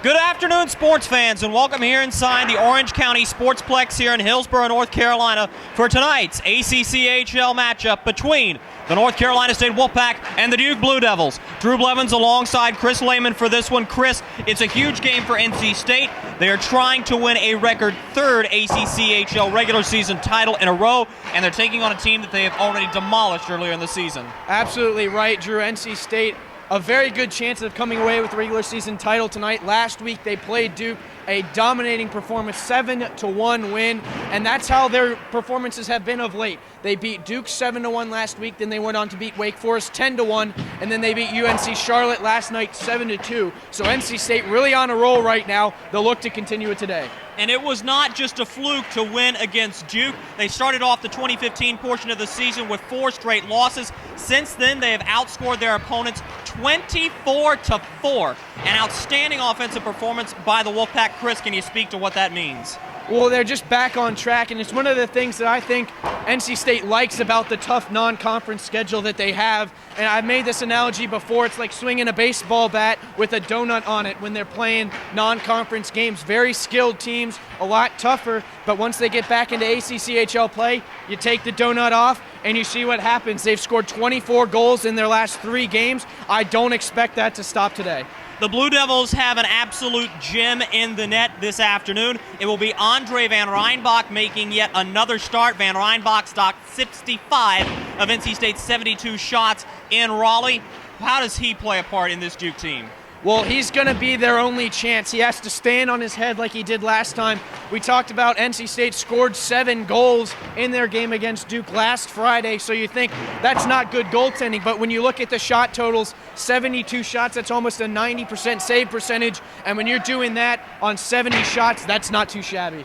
Good afternoon, sports fans, and welcome here inside the Orange County Sportsplex here in Hillsborough, North Carolina for tonight's ACCHL matchup between the North Carolina State Wolfpack and the Duke Blue Devils. Drew Blevins alongside Chris Lehman for this one. Chris, it's a huge game for NC State. They are trying to win a record third ACCHL regular season title in a row, and they're taking on a team that they have already demolished earlier in the season. Absolutely right, Drew. NC State, a very good chance of coming away with the regular season title tonight. Last week they played Duke, a dominating performance, 7-1 win, and that's how their performances have been of late. They beat Duke 7-1 last week, then they went on to beat Wake Forest 10-1, and then they beat UNC Charlotte last night 7-2. So NC State really on a roll right now. They'll look to continue it today. And it was not just a fluke to win against Duke. They started off the 2015 portion of the season with 4 straight losses. Since then, they have outscored their opponents 24-4. An outstanding offensive performance by the Wolfpack. Chris, can you speak to what that means? Well, they're just back on track, and it's one of the things that I think NC State likes about the tough non-conference schedule that they have. And I've made this analogy before. It's like swinging a baseball bat with a donut on it when they're playing non-conference games. Very skilled teams, a lot tougher, but once they get back into ACCHL play, you take the donut off and you see what happens. They've scored 24 goals in their last 3 games. I don't expect that to stop today. The Blue Devils have an absolute gem in the net this afternoon. It will be Andre Van Rynbach making yet another start. Van Rynbach stocked 65 of NC State's 72 shots in Raleigh. How does he play a part in this Duke team? Well, he's going to be their only chance. He has to stand on his head like he did last time. We talked about NC State scored 7 goals in their game against Duke last Friday, so you think that's not good goaltending. But when you look at the shot totals, 72 shots, that's almost a 90% save percentage. And when you're doing that on 70 shots, that's not too shabby.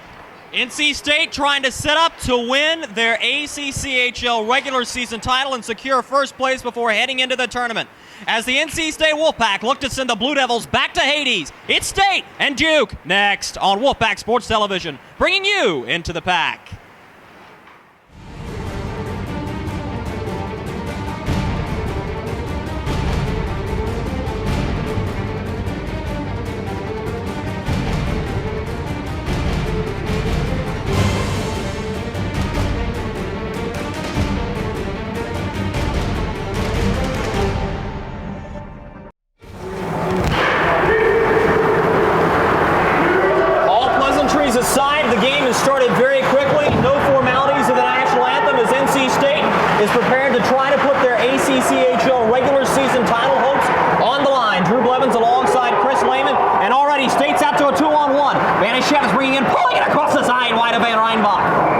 NC State trying to set up to win their ACCHL regular season title and secure first place before heading into the tournament. As the NC State Wolfpack look to send the Blue Devils back to Hades, it's State and Duke next on Wolfpack Sports Television, bringing you into the pack. Aside, the game has started very quickly. No formalities of the national anthem as NC State is prepared to try to put their ACCHL regular season title hopes on the line. Drew Blevins alongside Chris Lehman, and already State's out to a 2-on-1. Vanishchev is bringing in, pulling it across the side, wide of Van Rynbach.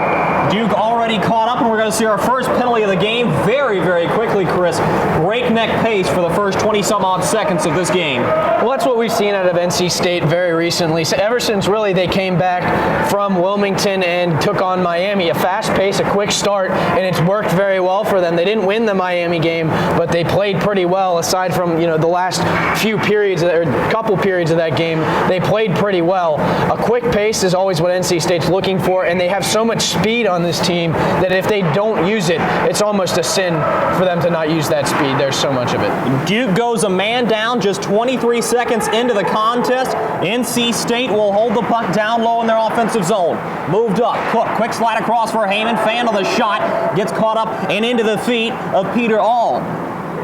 Duke already caught up, and we're going to see our first penalty of the game very, very quickly, Chris. Breakneck pace for the first 20-some-odd seconds of this game. Well, that's what we've seen out of NC State very recently. So ever since really they came back from Wilmington and took on Miami, a fast pace, a quick start, and it's worked very well for them. They didn't win the Miami game, but they played pretty well. Aside from the last few periods or couple periods of that game, they played pretty well. A quick pace is always what NC State's looking for, and they have so much speed on this team that if they don't use it, it's almost a sin for them to not use that speed. There's so much of it. Duke goes a man down just 23 seconds into the contest. NC State will hold the puck down low in their offensive zone. Moved up. Cook, quick slide across for Heyman. Fan of the shot. Gets caught up and into the feet of Peter Ahl.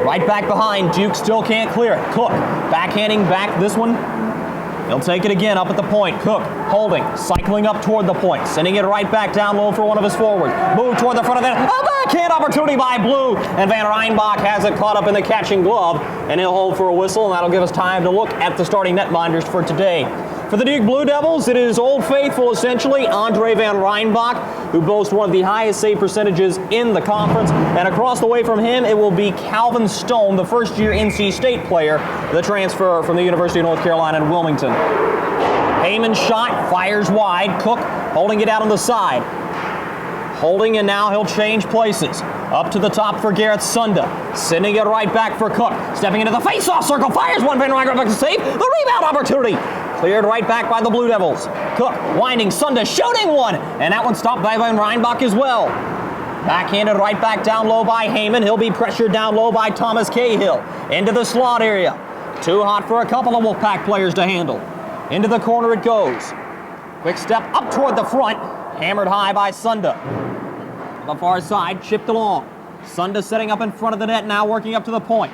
Right back behind. Duke still can't clear it. Cook backhanding back this one. He'll take it again up at the point. Cook holding, cycling up toward the point, sending it right back down low for one of his forwards. Move toward the front of that. A backhand opportunity by Blue, and Van Rynbach has it caught up in the catching glove, and he'll hold for a whistle, and that'll give us time to look at the starting netminders for today. For the Duke Blue Devils, it is Old Faithful, essentially, Andre Van Rynbach, who boasts one of the highest save percentages in the conference. And across the way from him, it will be Calvin Stone, the first-year NC State player, the transfer from the University of North Carolina in Wilmington. Heyman's shot fires wide. Cook holding it out on the side. Holding, and now he'll change places. Up to the top for Garrett Sunda. Sending it right back for Cook. Stepping into the face-off circle. Fires one. Van Rynbach to save. The rebound opportunity. Cleared right back by the Blue Devils. Cook winding. Sunda shooting one. And that one stopped by Van Rynbach as well. Backhanded right back down low by Heyman. He'll be pressured down low by Thomas Cahill. Into the slot area. Too hot for a couple of Wolfpack players to handle. Into the corner it goes. Quick step up toward the front. Hammered high by Sunda. On the far side, chipped along. Sunda setting up in front of the net, now working up to the point.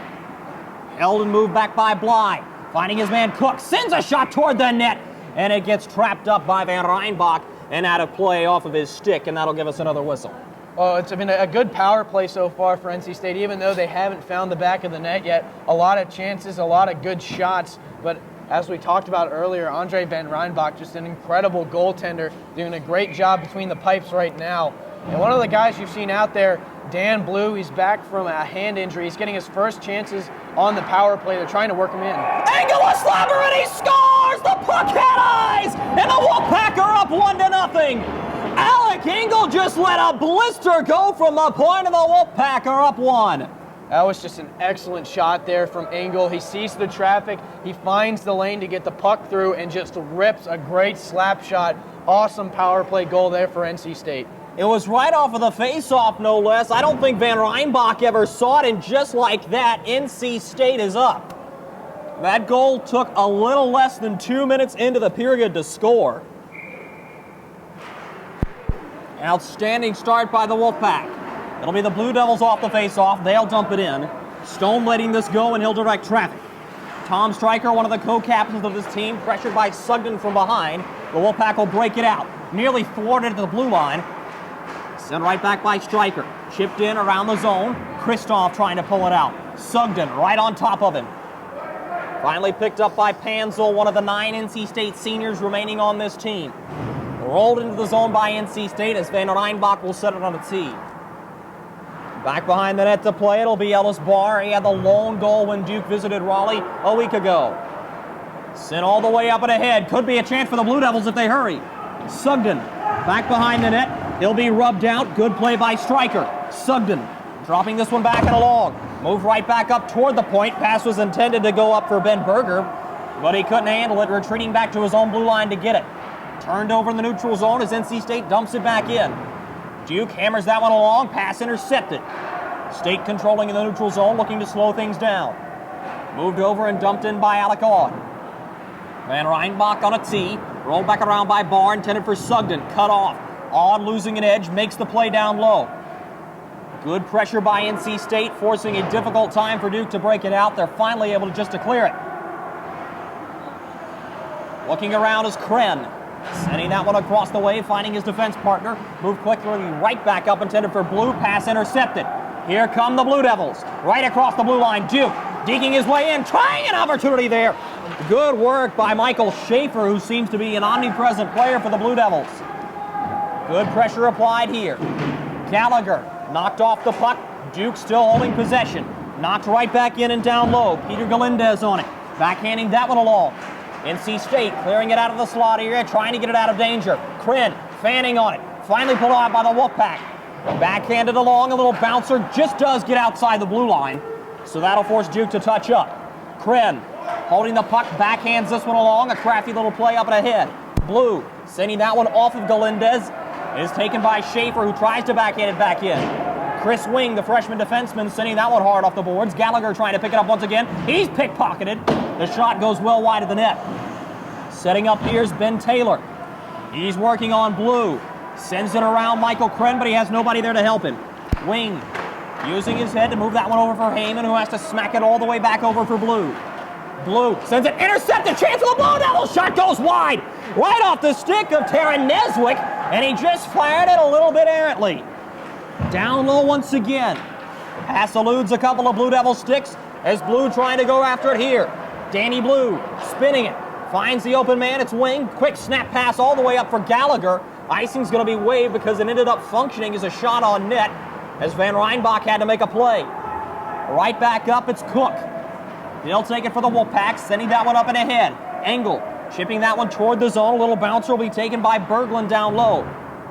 Held and moved back by Bly. Finding his man Cook. Sends a shot toward the net. And it gets trapped up by Van Reinbach and out of play off of his stick. And that'll give us another whistle. Well, it's been a good power play so far for NC State, even though they haven't found the back of the net yet. A lot of chances, a lot of good shots. But as we talked about earlier, Andre Van Reinbach, just an incredible goaltender, doing a great job between the pipes right now. And one of the guys you've seen out there, Dan Blue, he's back from a hand injury. He's getting his first chances on the power play. They're trying to work him in. Angle a slapper and he scores! The puck had eyes! And the Wolfpack are up 1-0. Alec Engel just let a blister go from the point, and the Wolfpack are up 1. That was just an excellent shot there from Engel. He sees the traffic, he finds the lane to get the puck through, and just rips a great slap shot. Awesome power play goal there for NC State. It was right off of the face-off, no less. I don't think Van Reinbach ever saw it, and just like that, NC State is up. That goal took a little less than 2 minutes into the period to score. Outstanding start by the Wolfpack. It'll be the Blue Devils off the face-off. They'll dump it in. Stone letting this go, and he'll direct traffic. Tom Stryker, one of the co-captains of this team, pressured by Sugden from behind. The Wolfpack will break it out. Nearly thwarted at the blue line. Sent right back by Stryker. Chipped in around the zone. Kristoff trying to pull it out. Sugden right on top of him. Finally picked up by Panzel, one of the 9 NC State seniors remaining on this team. Rolled into the zone by NC State as Van Reinbach will set it on a tee. Back behind the net to play, it'll be Ellis Barr. He had the lone goal when Duke visited Raleigh a week ago. Sent all the way up and ahead. Could be a chance for the Blue Devils if they hurry. Sugden back behind the net. He'll be rubbed out. Good play by Stryker. Sugden dropping this one back and along. Moved right back up toward the point. Pass was intended to go up for Ben Berger, but he couldn't handle it, retreating back to his own blue line to get it. Turned over in the neutral zone as NC State dumps it back in. Duke hammers that one along. Pass intercepted. State controlling in the neutral zone, looking to slow things down. Moved over and dumped in by Alec Aud. Van Reinbach on a tee. Rolled back around by Barr, intended for Sugden. Cut off. Aud losing an edge, makes the play down low. Good pressure by NC State, forcing a difficult time for Duke to break it out. They're finally able to clear it. Looking around is Kren. Sending that one across the way, finding his defense partner. Moved quickly right back up, intended for Blue. Pass intercepted. Here come the Blue Devils. Right across the blue line. Duke digging his way in, trying an opportunity there. Good work by Michael Schaefer, who seems to be an omnipresent player for the Blue Devils. Good pressure applied here. Gallagher knocked off the puck. Duke still holding possession. Knocked right back in and down low. Peter Galindez on it. Backhanding that one along. NC State clearing it out of the slot area, trying to get it out of danger. Kren fanning on it. Finally pulled out by the Wolfpack. Backhanded along, a little bouncer just does get outside the blue line. So that'll force Duke to touch up. Kren holding the puck, backhands this one along. A crafty little play up and ahead. Blue sending that one off of Galindez. It is taken by Schaefer, who tries to backhand it back in. Chris Wing, the freshman defenseman, sending that one hard off the boards. Gallagher trying to pick it up once again. He's pickpocketed. The shot goes well wide of the net. Setting up here's Ben Taylor. He's working on Blue. Sends it around Michael Kren, but he has nobody there to help him. Wing using his head to move that one over for Heyman, who has to smack it all the way back over for Blue. Blue sends it, intercepted, chance for the Blue Devils. Shot goes wide, right off the stick of Taron Neswick, and he just fired it a little bit errantly. Down low once again. Pass eludes a couple of Blue Devil sticks as Blue trying to go after it here. Danny Blue spinning it. Finds the open man. It's Wing. Quick snap pass all the way up for Gallagher. Icing's going to be waved because it ended up functioning as a shot on net as Van Reinbach had to make a play. Right back up, it's Cook. They'll take it for the Wolfpack, sending that one up and ahead. Engel chipping that one toward the zone. A little bouncer will be taken by Berglund down low.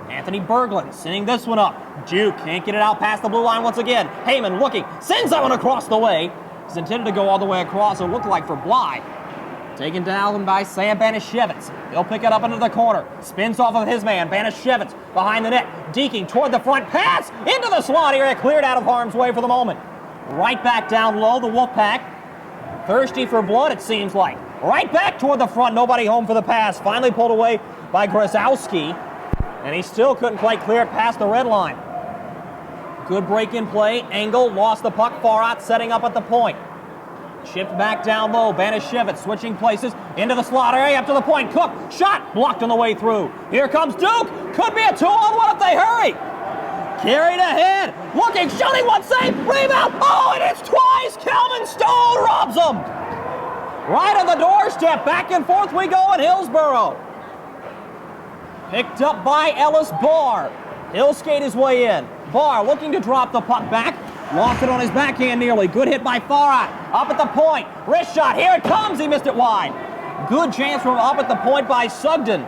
Anthony Berglund sending this one up. Duke can't get it out past the blue line once again. Heyman looking, sends that one across the way. It's intended to go all the way across, it looked like for Bly. Taken down by Sam Banishevitz. He'll pick it up into the corner. Spins off of his man, Banishevitz, behind the net. Deking toward the front, pass into the slot area, cleared out of harm's way for the moment. Right back down low, the Wolfpack. Thirsty for blood, it seems like. Right back toward the front. Nobody home for the pass. Finally pulled away by Grozowski. And he still couldn't quite clear it past the red line. Good break-in play. Engel lost the puck far out, setting up at the point. Chipped back down low. Banashevitz switching places into the slot area up to the point. Cook, shot, blocked on the way through. Here comes Duke. Could be a 2-on-1 if they hurry. Carried ahead. Looking, shooting, one save. Rebound. Oh, and it's twice. Calvin Stone robs them. Right on the doorstep. Back and forth we go in Hillsborough. Picked up by Ellis Barr. He'll skate his way in. Barr looking to drop the puck back. Lost it on his backhand nearly. Good hit by Farhat. Up at the point. Wrist shot. Here it comes. He missed it wide. Good chance from up at the point by Sugden.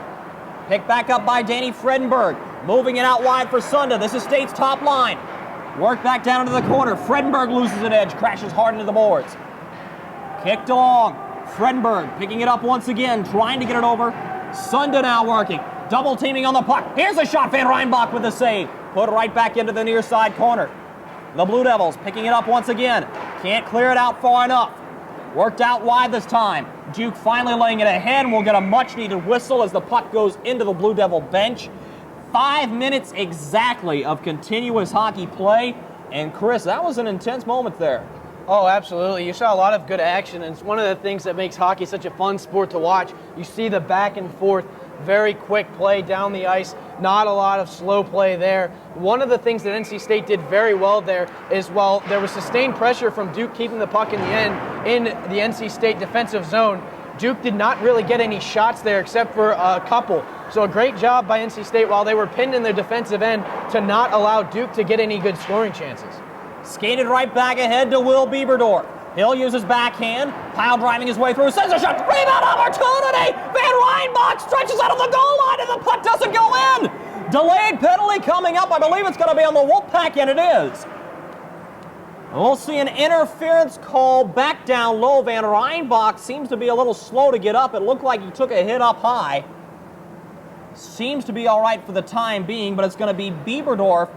Picked back up by Danny Fredenberg. Moving it out wide for Sunda. This is State's top line. Work back down into the corner. Fredenberg loses an edge. Crashes hard into the boards. Kicked along. Fredenberg picking it up once again. Trying to get it over. Sunda now working. Double teaming on the puck. Here's a shot. Van Reinbach with the save. Put it right back into the near side corner. The Blue Devils picking it up once again. Can't clear it out far enough. Worked out wide this time. Duke finally laying it ahead, and we'll get a much-needed whistle as the puck goes into the Blue Devil bench. 5 minutes exactly of continuous hockey play. And Chris, that was an intense moment there. Oh, absolutely. You saw a lot of good action, and it's one of the things that makes hockey such a fun sport to watch. You see the back and forth, very quick play down the ice, not a lot of slow play there. One of the things that NC State did very well there is while there was sustained pressure from Duke keeping the puck in the end in the NC State defensive zone, Duke did not really get any shots there except for a couple. So a great job by NC State while they were pinned in their defensive end to not allow Duke to get any good scoring chances. Skated right back ahead to Will Bieberdorf. He'll use his backhand, pile driving his way through, sends a shot, rebound opportunity! Van Reinbach stretches out of the goal line and the puck doesn't go in! Delayed penalty coming up, I believe it's going to be on the Wolfpack, and it is. We'll see an interference call back down low. Van Reinbach seems to be a little slow to get up. It looked like he took a hit up high. Seems to be all right for the time being, but it's going to be Bieberdorf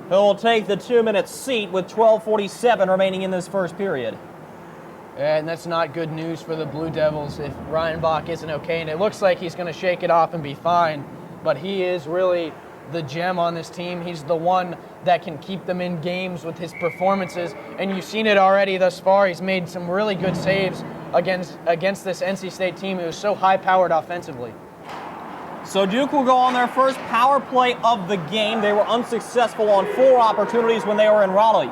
who will take the 2-minute seat with 12:47 remaining in this first period. And that's not good news for the Blue Devils if Reinbach isn't okay. And it looks like he's going to shake it off and be fine. But he is really the gem on this team. He's the one that can keep them in games with his performances. And you've seen it already thus far. He's made some really good saves against this NC State team who is so high-powered offensively. So Duke will go on their first power play of the game. They were unsuccessful on 4 opportunities when they were in Raleigh.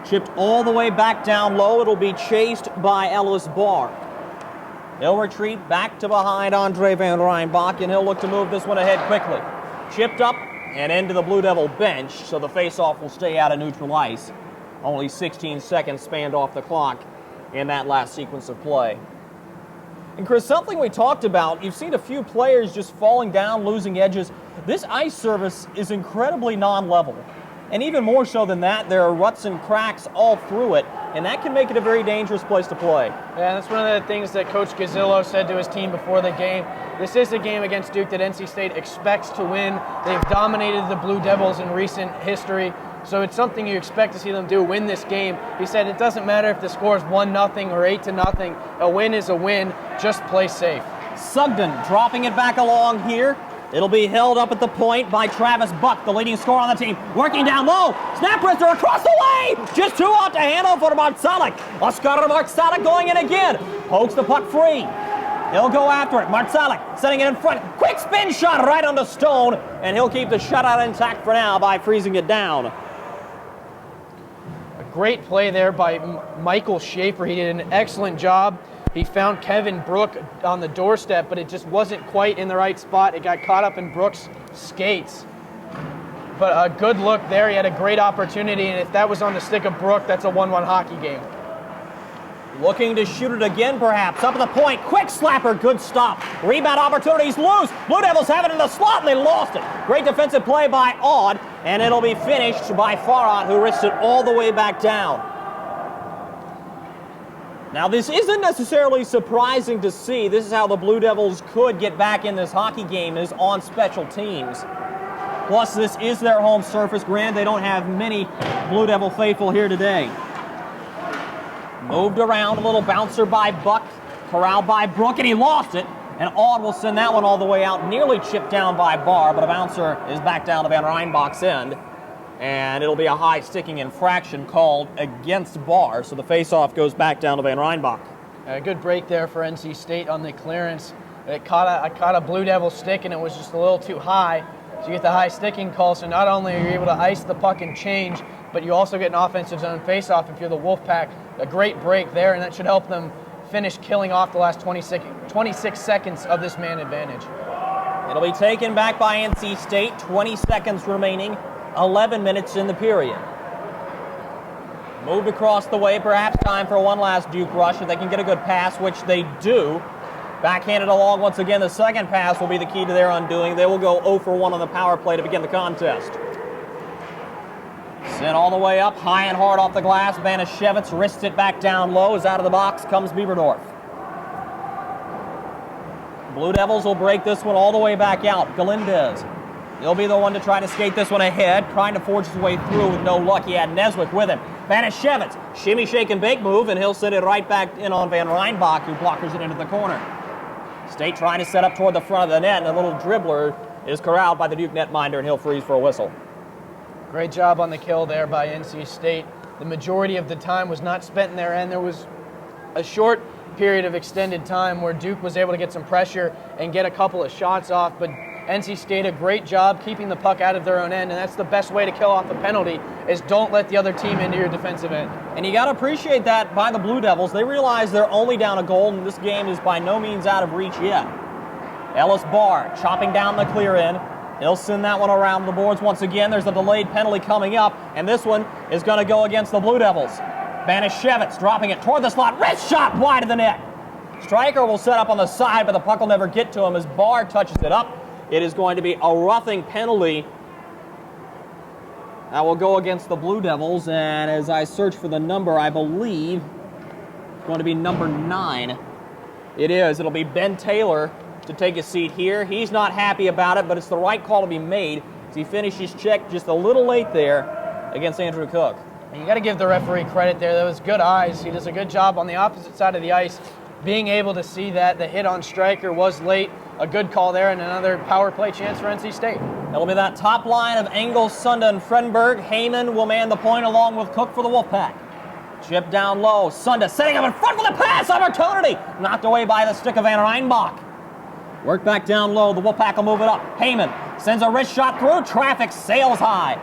Chipped all the way back down low. It'll be chased by Ellis Barr. He'll retreat back to behind Andre Van Reinbach, and he'll look to move this one ahead quickly. Chipped up and into the Blue Devil bench, so the faceoff will stay out of neutral ice. Only 16 seconds spanned off the clock in that last sequence of play. And Chris, something we talked about, you've seen a few players just falling down, losing edges. This ice surface is incredibly non-level. And even more so than that, there are ruts and cracks all through it, and that can make it a very dangerous place to play. Yeah, that's one of the things that Coach Gazzillo said to his team before the game. This is a game against Duke that NC State expects to win. They've dominated the Blue Devils in recent history, so it's something you expect to see them do, win this game. He said it doesn't matter if the score is 1-0 or 8-0. A win is a win. Just play safe. Sugden dropping it back along here. It'll be held up at the point by Travis Buck, the leading scorer on the team. Working down low. Snap wrister across the way. Just too out to handle for Marcelic. Oscar Marcelic going in again. Pokes the puck free. He'll go after it. Marcelic setting it in front. Quick spin shot right onto Stone. And he'll keep the shutout intact for now by freezing it down. A great play there by Michael Schaefer. He did an excellent job. He found Kevin Brook on the doorstep, but it just wasn't quite in the right spot. It got caught up in Brook's skates. But a good look there. He had a great opportunity, and if that was on the stick of Brook, that's a 1-1 hockey game. Looking to shoot it again, perhaps. Up at the point. Quick slapper. Good stop. Rebound opportunities loose. Blue Devils have it in the slot, and they lost it. Great defensive play by Aud, and it'll be finished by Farhat, who wristed it all the way back down. Now, this isn't necessarily surprising to see. This is how the Blue Devils could get back in this hockey game, is on special teams. Plus, this is their home surface. Granted, they don't have many Blue Devil faithful here today. Moved around, a little bouncer by Buck. corralled by Brook, and he lost it. And Aud will send that one all the way out, nearly chipped down by Barr, but a bouncer is back down to Van Rynbach's end. And it'll be a high sticking infraction called against Barr, so the face-off goes back down to Van Rynbach. A good break there for NC State on the clearance. I caught a Blue Devil stick, and it was just a little too high. So you get the high sticking call, so not only are you able to ice the puck and change, but you also get an offensive zone face-off if you're the Wolfpack. A great break there, and that should help them finish killing off the last 26 seconds of this man advantage. It'll be taken back by NC State, 20 seconds remaining, 11 minutes in the period. Moved across the way, perhaps time for one last Duke rush if they can get a good pass, which they do. Backhanded along once again, the second pass will be the key to their undoing. They will go 0 for 1 on the power play to begin the contest. Sent all the way up, high and hard off the glass. Banashevitz wrists it back down low. As out of the box comes Bieberdorf. Blue Devils will break this one all the way back out. Galindez. He'll be the one to try to skate this one ahead, trying to forge his way through with no luck. He had Neswick with him. Banashevitz, shimmy, shake, and bake move, and he'll send it right back in on Van Rynbach, who blockers it into the corner. State trying to set up toward the front of the net, and a little dribbler is corralled by the Duke netminder, and he'll freeze for a whistle. Great job on the kill there by NC State. The majority of the time was not spent in their end. There was a short period of extended time where Duke was able to get some pressure and get a couple of shots off, but NC State a great job keeping the puck out of their own end, and that's the best way to kill off a penalty, is don't let the other team into your defensive end. And you got to appreciate that by the Blue Devils. They realize they're only down a goal, and this game is by no means out of reach yet. Ellis Barr chopping down the clear end. He'll send that one around the boards once again. There's a delayed penalty coming up, and this one is going to go against the Blue Devils. Banashevitz dropping it toward the slot. Wrist shot wide of the net. Stryker will set up on the side, but the puck will never get to him as Barr touches it up. It is going to be a roughing penalty that will go against the Blue Devils, and as I search for the number, I believe it's going to be number 9. It is. It'll be Ben Taylor to take a seat here. He's not happy about it, but it's the right call to be made as he finishes check just a little late there against Andrew Cook. And you got to give the referee credit there. That was good eyes. He does a good job on the opposite side of the ice, being able to see that the hit on Stryker was late. A good call there, and another power play chance for NC State. That'll be that top line of Engels, Sunda, and Fredenberg. Heyman will man the point along with Cook for the Wolfpack. Chip down low. Sunda setting up in front for the pass opportunity. Knocked away by the stick of Van Rynbach. Work back down low. The Wolfpack will move it up. Heyman sends a wrist shot through. Traffic sails high.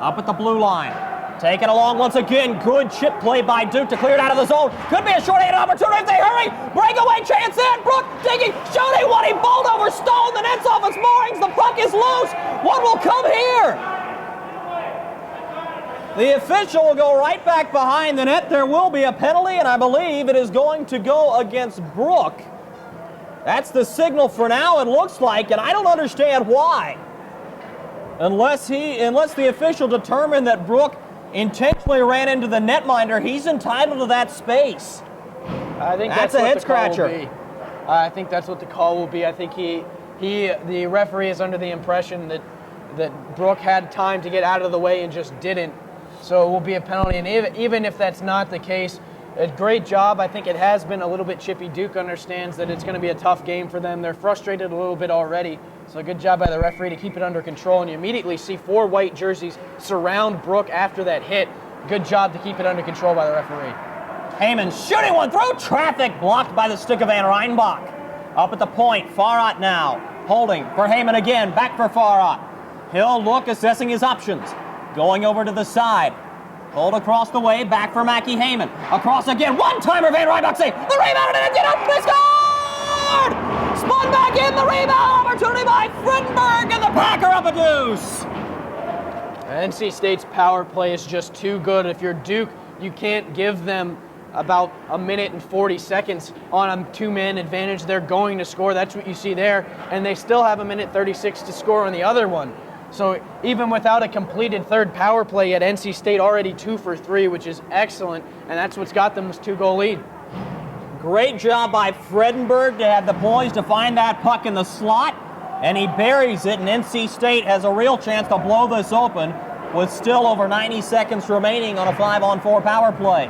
Up at the blue line. Taken along once again. Good chip play by Duke to clear it out of the zone. Could be a short-handed opportunity if they hurry. Breakaway chance in. Brook digging. Shooting one. He bowled over Stone. The net's off its moorings. The puck is loose. One will come here. The official will go right back behind the net. There will be a penalty, and I believe it is going to go against Brook. That's the signal for now, it looks like, and I don't understand why. Unless the official determined that Brook intentionally ran into the netminder, he's entitled to that space. I think that's a head scratcher. I think that's what the call will be. I think the referee is under the impression that Brook had time to get out of the way and just didn't. So it will be a penalty. And even if that's not the case, a great job. I think it has been a little bit chippy. Duke understands that it's going to be a tough game for them. They're frustrated a little bit already. So a good job by the referee to keep it under control. And you immediately see 4 white jerseys surround Brook after that hit. Good job to keep it under control by the referee. Heyman shooting one through. Traffic blocked by the stick of Van Rynbach. Up at the point, Farhat now. Holding for Heyman again. Back for Farhat. He'll look, assessing his options. Going over to the side. Hold across the way, back for Mackie Heyman. Across again, one-timer, Van Rynbach save. The rebound, and it did up, they scored! Spun back in, the rebound, opportunity by Fredenberg, and the Packer up a deuce. NC State's power play is just too good. If you're Duke, you can't give them about a minute and 40 seconds on a 2-man advantage. They're going to score, that's what you see there, and they still have a minute 36 to score on the other one. So even without a completed third power play at NC State, already 2 for 3, which is excellent, and that's what's got them this 2-goal lead. Great job by Fredenberg to have the poise to find that puck in the slot, and he buries it, and NC State has a real chance to blow this open with still over 90 seconds remaining on a 5-on-4 power play.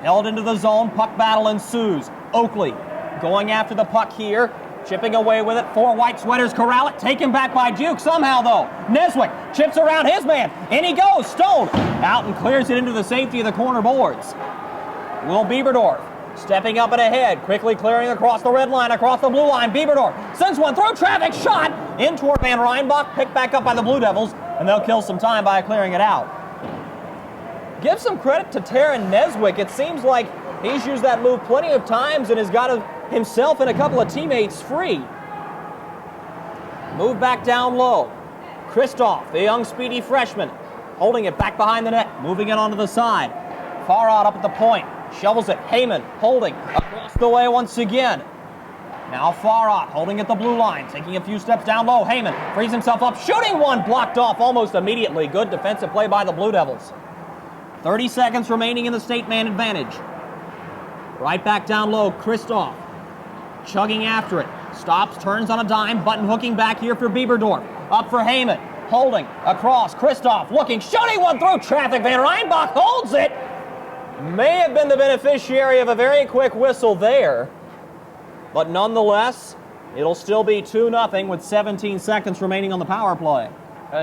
held into the zone, puck battle ensues. Oakley going after the puck here, chipping away with it. 4 white sweaters corral it, taken back by Duke somehow though. Neswick chips around his man, in he goes. Stone out and clears it into the safety of the corner boards. Will Bieberdorf stepping up and ahead, quickly clearing across the red line, across the blue line. Bieberdorf sends one through traffic, shot in toward Van Reinbach, picked back up by the Blue Devils, and they'll kill some time by clearing it out. Give some credit to Taron Neswick. It seems like he's used that move plenty of times and has got himself and a couple of teammates free. Move back down low. Kristoff, the young speedy freshman, holding it back behind the net, moving it onto the side. Far out up at the point. Shovels it. Heyman holding across the way once again. Now far out, holding at the blue line, taking a few steps down low. Heyman frees himself up, shooting one, blocked off almost immediately. Good defensive play by the Blue Devils. 30 seconds remaining in the state man advantage. Right back down low, Kristoff chugging after it. Stops, turns on a dime, button hooking back here for Bieberdorf. Up for Heyman, holding across. Kristoff looking, shooting one through traffic. Van Reinbach holds it. May have been the beneficiary of a very quick whistle there, but nonetheless, it'll still be 2-0 with 17 seconds remaining on the power play.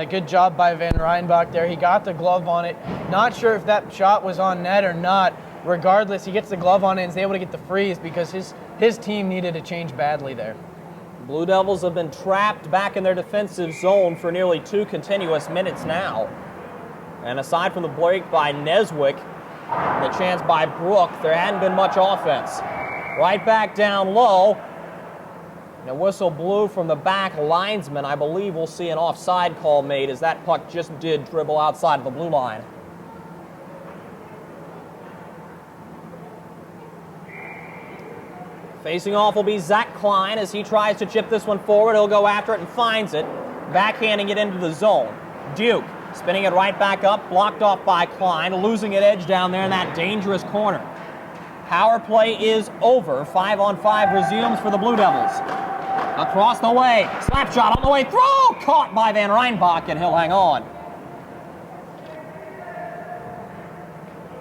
Good job by Van Reinbach there. He got the glove on it. Not sure if that shot was on net or not. Regardless, he gets the glove on it and is able to get the freeze because his team needed to change badly there. Blue Devils have been trapped back in their defensive zone for nearly 2 continuous minutes now. And aside from the break by Neswick, the chance by Brook, there hadn't been much offense. Right back down low. And a whistle blew from the back linesman. I believe we'll see an offside call made as that puck just did dribble outside of the blue line. Facing off will be Zach Klein as he tries to chip this one forward. He'll go after it and finds it, backhanding it into the zone. Duke spinning it right back up, blocked off by Klein, losing an edge down there in that dangerous corner. Power play is over. 5-on-5 resumes for the Blue Devils. Across the way, slap shot on the way through, caught by Van Reinbach, and he'll hang on.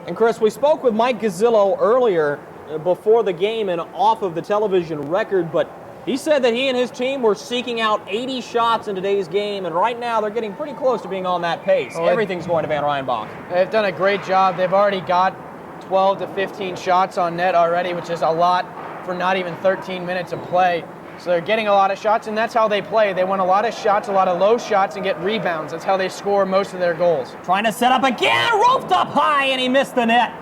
And Chris, we spoke with Mike Gazzillo earlier before the game and off of the television record, but he said that he and his team were seeking out 80 shots in today's game, and right now they're getting pretty close to being on that pace. Everything's going to Van Reinbach. They've done a great job. They've already got 12 to 15 shots on net already, which is a lot for not even 13 minutes of play. So they're getting a lot of shots, and that's how they play. They want a lot of shots, a lot of low shots, and get rebounds. That's how they score most of their goals. Trying to set up again, roofed up high, and he missed the net.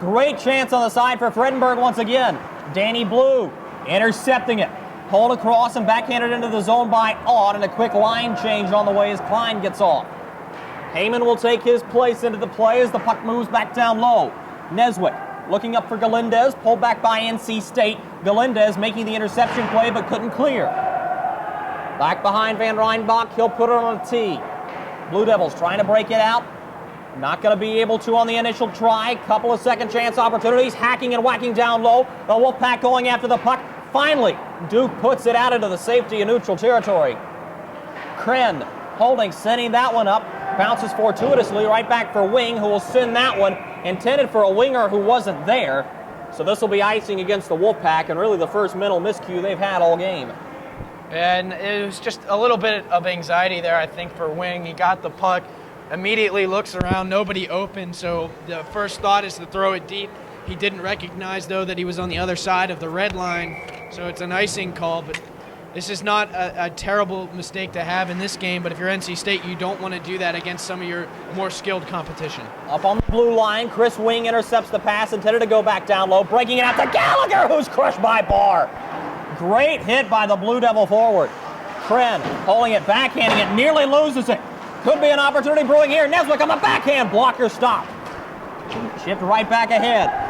Great chance on the side for Fredenberg once again. Danny Blue intercepting it. Pulled across and backhanded into the zone by Aud, and a quick line change on the way as Klein gets off. Heyman will take his place into the play as the puck moves back down low. Neswick looking up for Galindez, pulled back by NC State. Galindez making the interception play but couldn't clear. Back behind Van Reinbach, he'll put it on a tee. Blue Devils trying to break it out. Not going to be able to on the initial try. Couple of second chance opportunities, hacking and whacking down low. The Wolfpack going after the puck. Finally, Duke puts it out into the safety of neutral territory. Kren holding, sending that one up. Bounces fortuitously right back for Wing, who will send that one. Intended for a winger who wasn't there. So this will be icing against the Wolfpack, and really the first mental miscue they've had all game. And it was just a little bit of anxiety there, I think, for Wing. He got the puck, immediately looks around, nobody open, so the first thought is to throw it deep. He didn't recognize, though, that he was on the other side of the red line, so it's an icing call. But this is not a terrible mistake to have in this game, but if you're NC State, you don't want to do that against some of your more skilled competition. Up on the blue line, Chris Wing intercepts the pass, intended to go back down low, breaking it out to Gallagher, who's crushed by Barr. Great hit by the Blue Devil forward. Kren pulling it, backhanding it, nearly loses it. Could be an opportunity brewing here. Neswick on the backhand, blocker stop. Chipped right back ahead.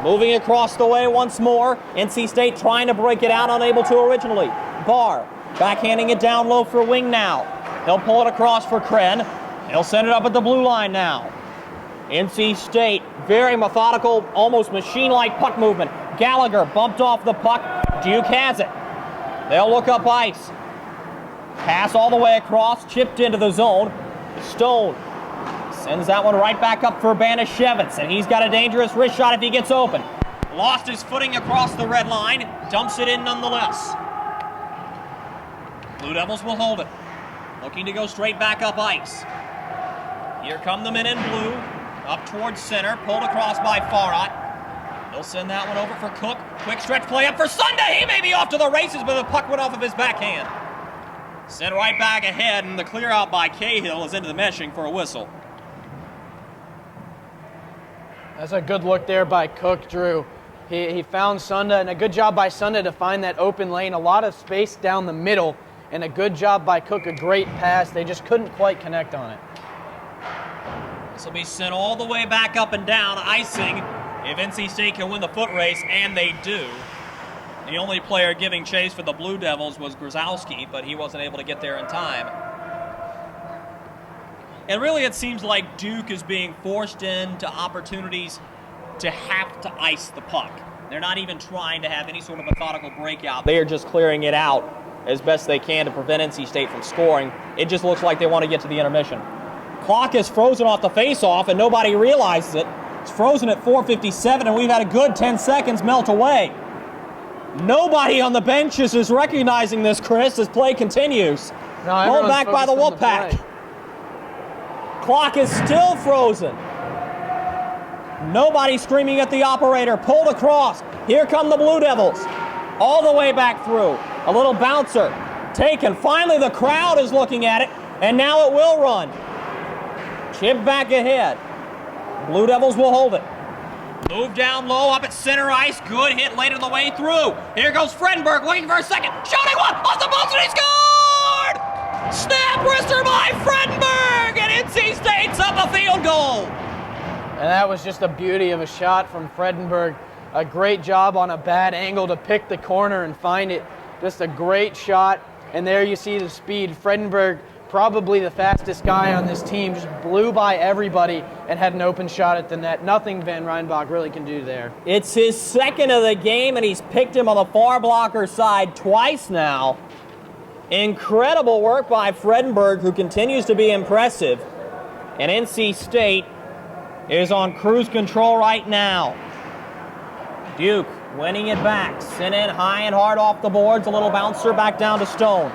Moving across the way once more. NC State trying to break it out, unable to originally. Barr backhanding it down low for Wing now. He'll pull it across for Kren. He'll send it up at the blue line now. NC State, very methodical, almost machine-like puck movement. Gallagher bumped off the puck. Duke has it. They'll look up ice. Pass all the way across, chipped into the zone. Stone Sends that one right back up for Banashevitz, and he's got a dangerous wrist shot if he gets open. Lost his footing across the red line, dumps it in nonetheless. Blue Devils will hold it. Looking to go straight back up ice. Here come the men in blue, up towards center, pulled across by Farhat. He'll send that one over for Cook. Quick stretch play up for Sunday. He may be off to the races, but the puck went off of his backhand. Sent right back ahead, and the clear out by Cahill is into the meshing for a whistle. That's a good look there by Cook, Drew. He found Sunda, and a good job by Sunda to find that open lane. A lot of space down the middle, and a good job by Cook, a great pass. They just couldn't quite connect on it. This will be sent all the way back up and down, icing if NC State can win the foot race, and they do. The only player giving chase for the Blue Devils was Grozowski, but he wasn't able to get there in time. And really it seems like Duke is being forced into opportunities to have to ice the puck. They're not even trying to have any sort of methodical breakout. They are just clearing it out as best they can to prevent NC State from scoring. It just looks like they want to get to the intermission. Clock is frozen off the face-off, and nobody realizes it. It's frozen at 4:57, and we've had a good 10 seconds melt away. Nobody on the benches is recognizing this, Chris, as play continues. Pulled back by the Wolfpack. Clock is still frozen. Nobody screaming at the operator. Pulled across. Here come the Blue Devils. All the way back through. A little bouncer. Taken. Finally, the crowd is looking at it, and now it will run. Chip back ahead. Blue Devils will hold it. Move down low up at center ice. Good hit late in the way through. Here goes Fredenberg looking for a second. Shooting one off the post, and he scored! Snap wrister by Fredenberg, and NC State's up a field goal. And that was just a beauty of a shot from Fredenberg. A great job on a bad angle to pick the corner and find it. Just a great shot. And there you see the speed. Fredenberg, probably the fastest guy on this team, just blew by everybody and had an open shot at the net. Nothing Van Reinbach really can do there. It's his second of the game, and he's picked him on the far blocker side twice now. Incredible work by Fredenberg, who continues to be impressive. And NC State is on cruise control right now. Duke winning it back. Sent in high and hard off the boards. A little bouncer back down to Stone.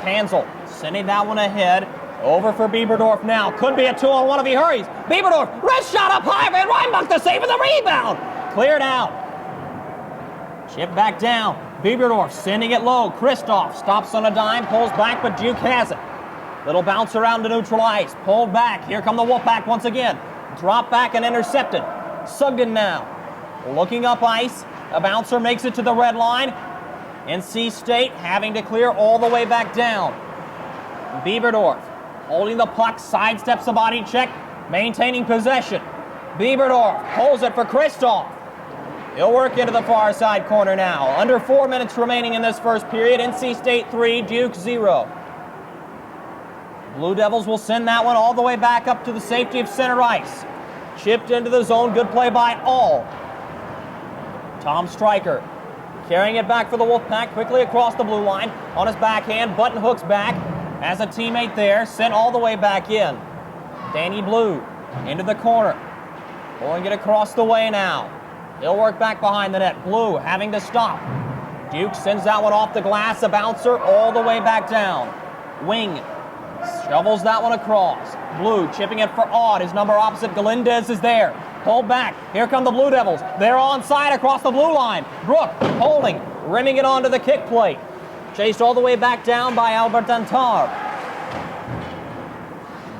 Hansel sending that one ahead. Over for Bieberdorf now. Could be a 2-on-1 if he hurries. Bieberdorf, wrist shot up high. Van Reinbach the save and the rebound. Cleared out. Chip back down. Bieberdorf sending it low. Kristoff stops on a dime, pulls back, but Duke has it. Little bounce around to neutral ice. Pulled back. Here come the Wolfpack once again. Drop back and intercepted. Sugden now. Looking up ice. A bouncer makes it to the red line. NC State having to clear all the way back down. Bieberdorf holding the puck, sidesteps the body check, maintaining possession. Bieberdorf pulls it for Kristoff. He'll work into the far side corner now. Under 4 minutes remaining in this first period. NC State 3, Duke 0. Blue Devils will send that one all the way back up to the safety of center ice. Chipped into the zone. Good play by all. Tom Stryker carrying it back for the Wolfpack, quickly across the blue line. On his backhand, Button hooks back. Has a teammate there, sent all the way back in. Danny Blue into the corner. Pulling it across the way now. He'll work back behind the net. Blue having to stop. Duke sends that one off the glass, a bouncer all the way back down. Wing shovels that one across. Blue chipping it for Odd. His number opposite Galindez is there. Pulled back. Here come the Blue Devils. They're onside across the blue line. Brook holding, rimming it onto the kick plate. Chased all the way back down by Albert Dantar.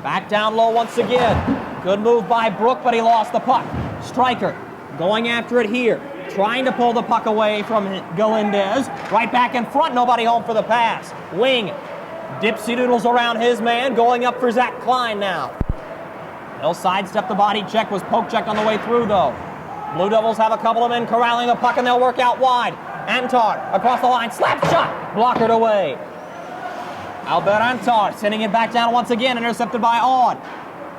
Back down low once again. Good move by Brook, but he lost the puck. Stryker going after it here. Trying to pull the puck away from Galindez. Right back in front. Nobody home for the pass. Wing dipsy doodles around his man. Going up for Zach Klein now. He'll sidestep the body check. Was poke checked on the way through, though. Blue Devils have a couple of men corralling the puck, and they'll work out wide. Antar across the line. Slap shot. Blockered away. Albert Antar sending it back down once again. Intercepted by Odd.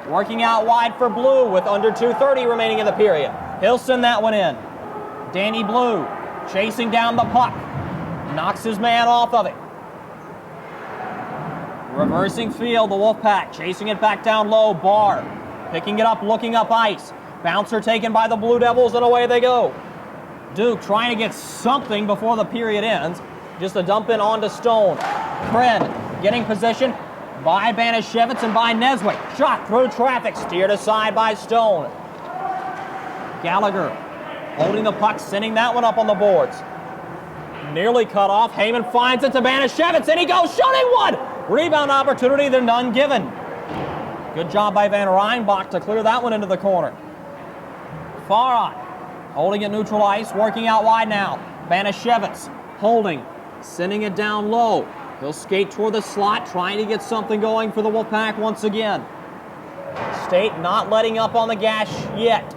Working out wide for Blue with under 2:30 remaining in the period. He'll send that one in. Danny Blue chasing down the puck. Knocks his man off of it. Reversing field, the Wolfpack chasing it back down low. Barr picking it up, looking up ice. Bouncer taken by the Blue Devils, and away they go. Duke trying to get something before the period ends. Just a dump in onto Stone. Fred getting position by Banashevitz and by Neswick. Shot through traffic, steered aside by Stone. Gallagher holding the puck, sending that one up on the boards. Nearly cut off. Heyman finds it to Banashevitz, and he goes shooting one. Rebound opportunity, they're none given. Good job by Van Reinbach to clear that one into the corner. Farad holding it neutral ice, working out wide now. Banashevitz holding, sending it down low. He'll skate toward the slot, trying to get something going for the Wolfpack once again. State not letting up on the gas yet.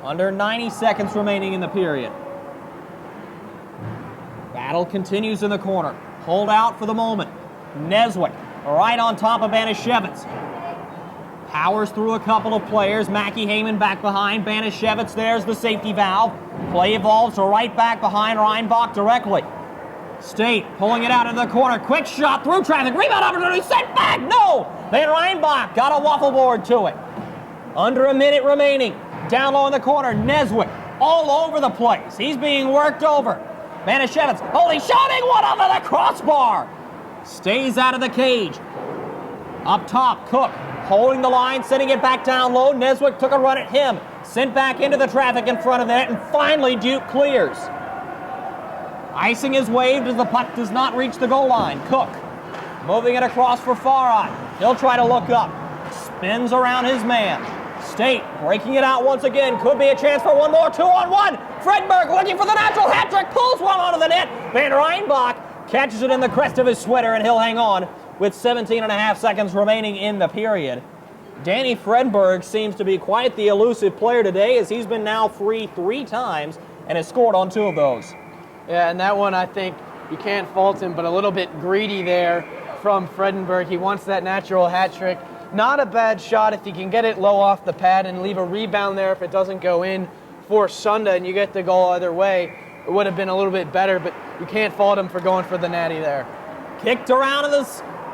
Under 90 seconds remaining in the period. Battle continues in the corner. Hold out for the moment. Neswick right on top of Banashevitz. Powers through a couple of players. Mackie Heyman back behind. Banashevitz, there's the safety valve. Play evolves to right back behind Reinbach directly. State pulling it out into the corner. Quick shot through traffic. Rebound opportunity. Sent back. No! Van Reinbach got a waffle board to it. Under a minute remaining. Down low in the corner. Neswick all over the place. He's being worked over. Banashevitz holding, shooting one over the crossbar. Stays out of the cage. Up top, Cook holding the line, sending it back down low. Neswick took a run at him. Sent back into the traffic in front of the net, and finally Duke clears. Icing is waved as the puck does not reach the goal line. Cook moving it across for Farad. He'll try to look up. Spins around his man. State breaking it out once again. Could be a chance for one more 2-on-1. Fredberg looking for the natural hat trick. Pulls one onto the net. Van Reinbach catches it in the crest of his sweater, and he'll hang on with 17 and a half seconds remaining in the period. Danny Fredberg seems to be quite the elusive player today, as he's been now free 3 times and has scored on 2 of those. Yeah, and that one I think you can't fault him, but a little bit greedy there from Fredenberg. He wants that natural hat trick. Not a bad shot if he can get it low off the pad and leave a rebound there if it doesn't go in for Sunda and you get the goal either way. It would have been a little bit better, but you can't fault him for going for the natty there. Kicked around in the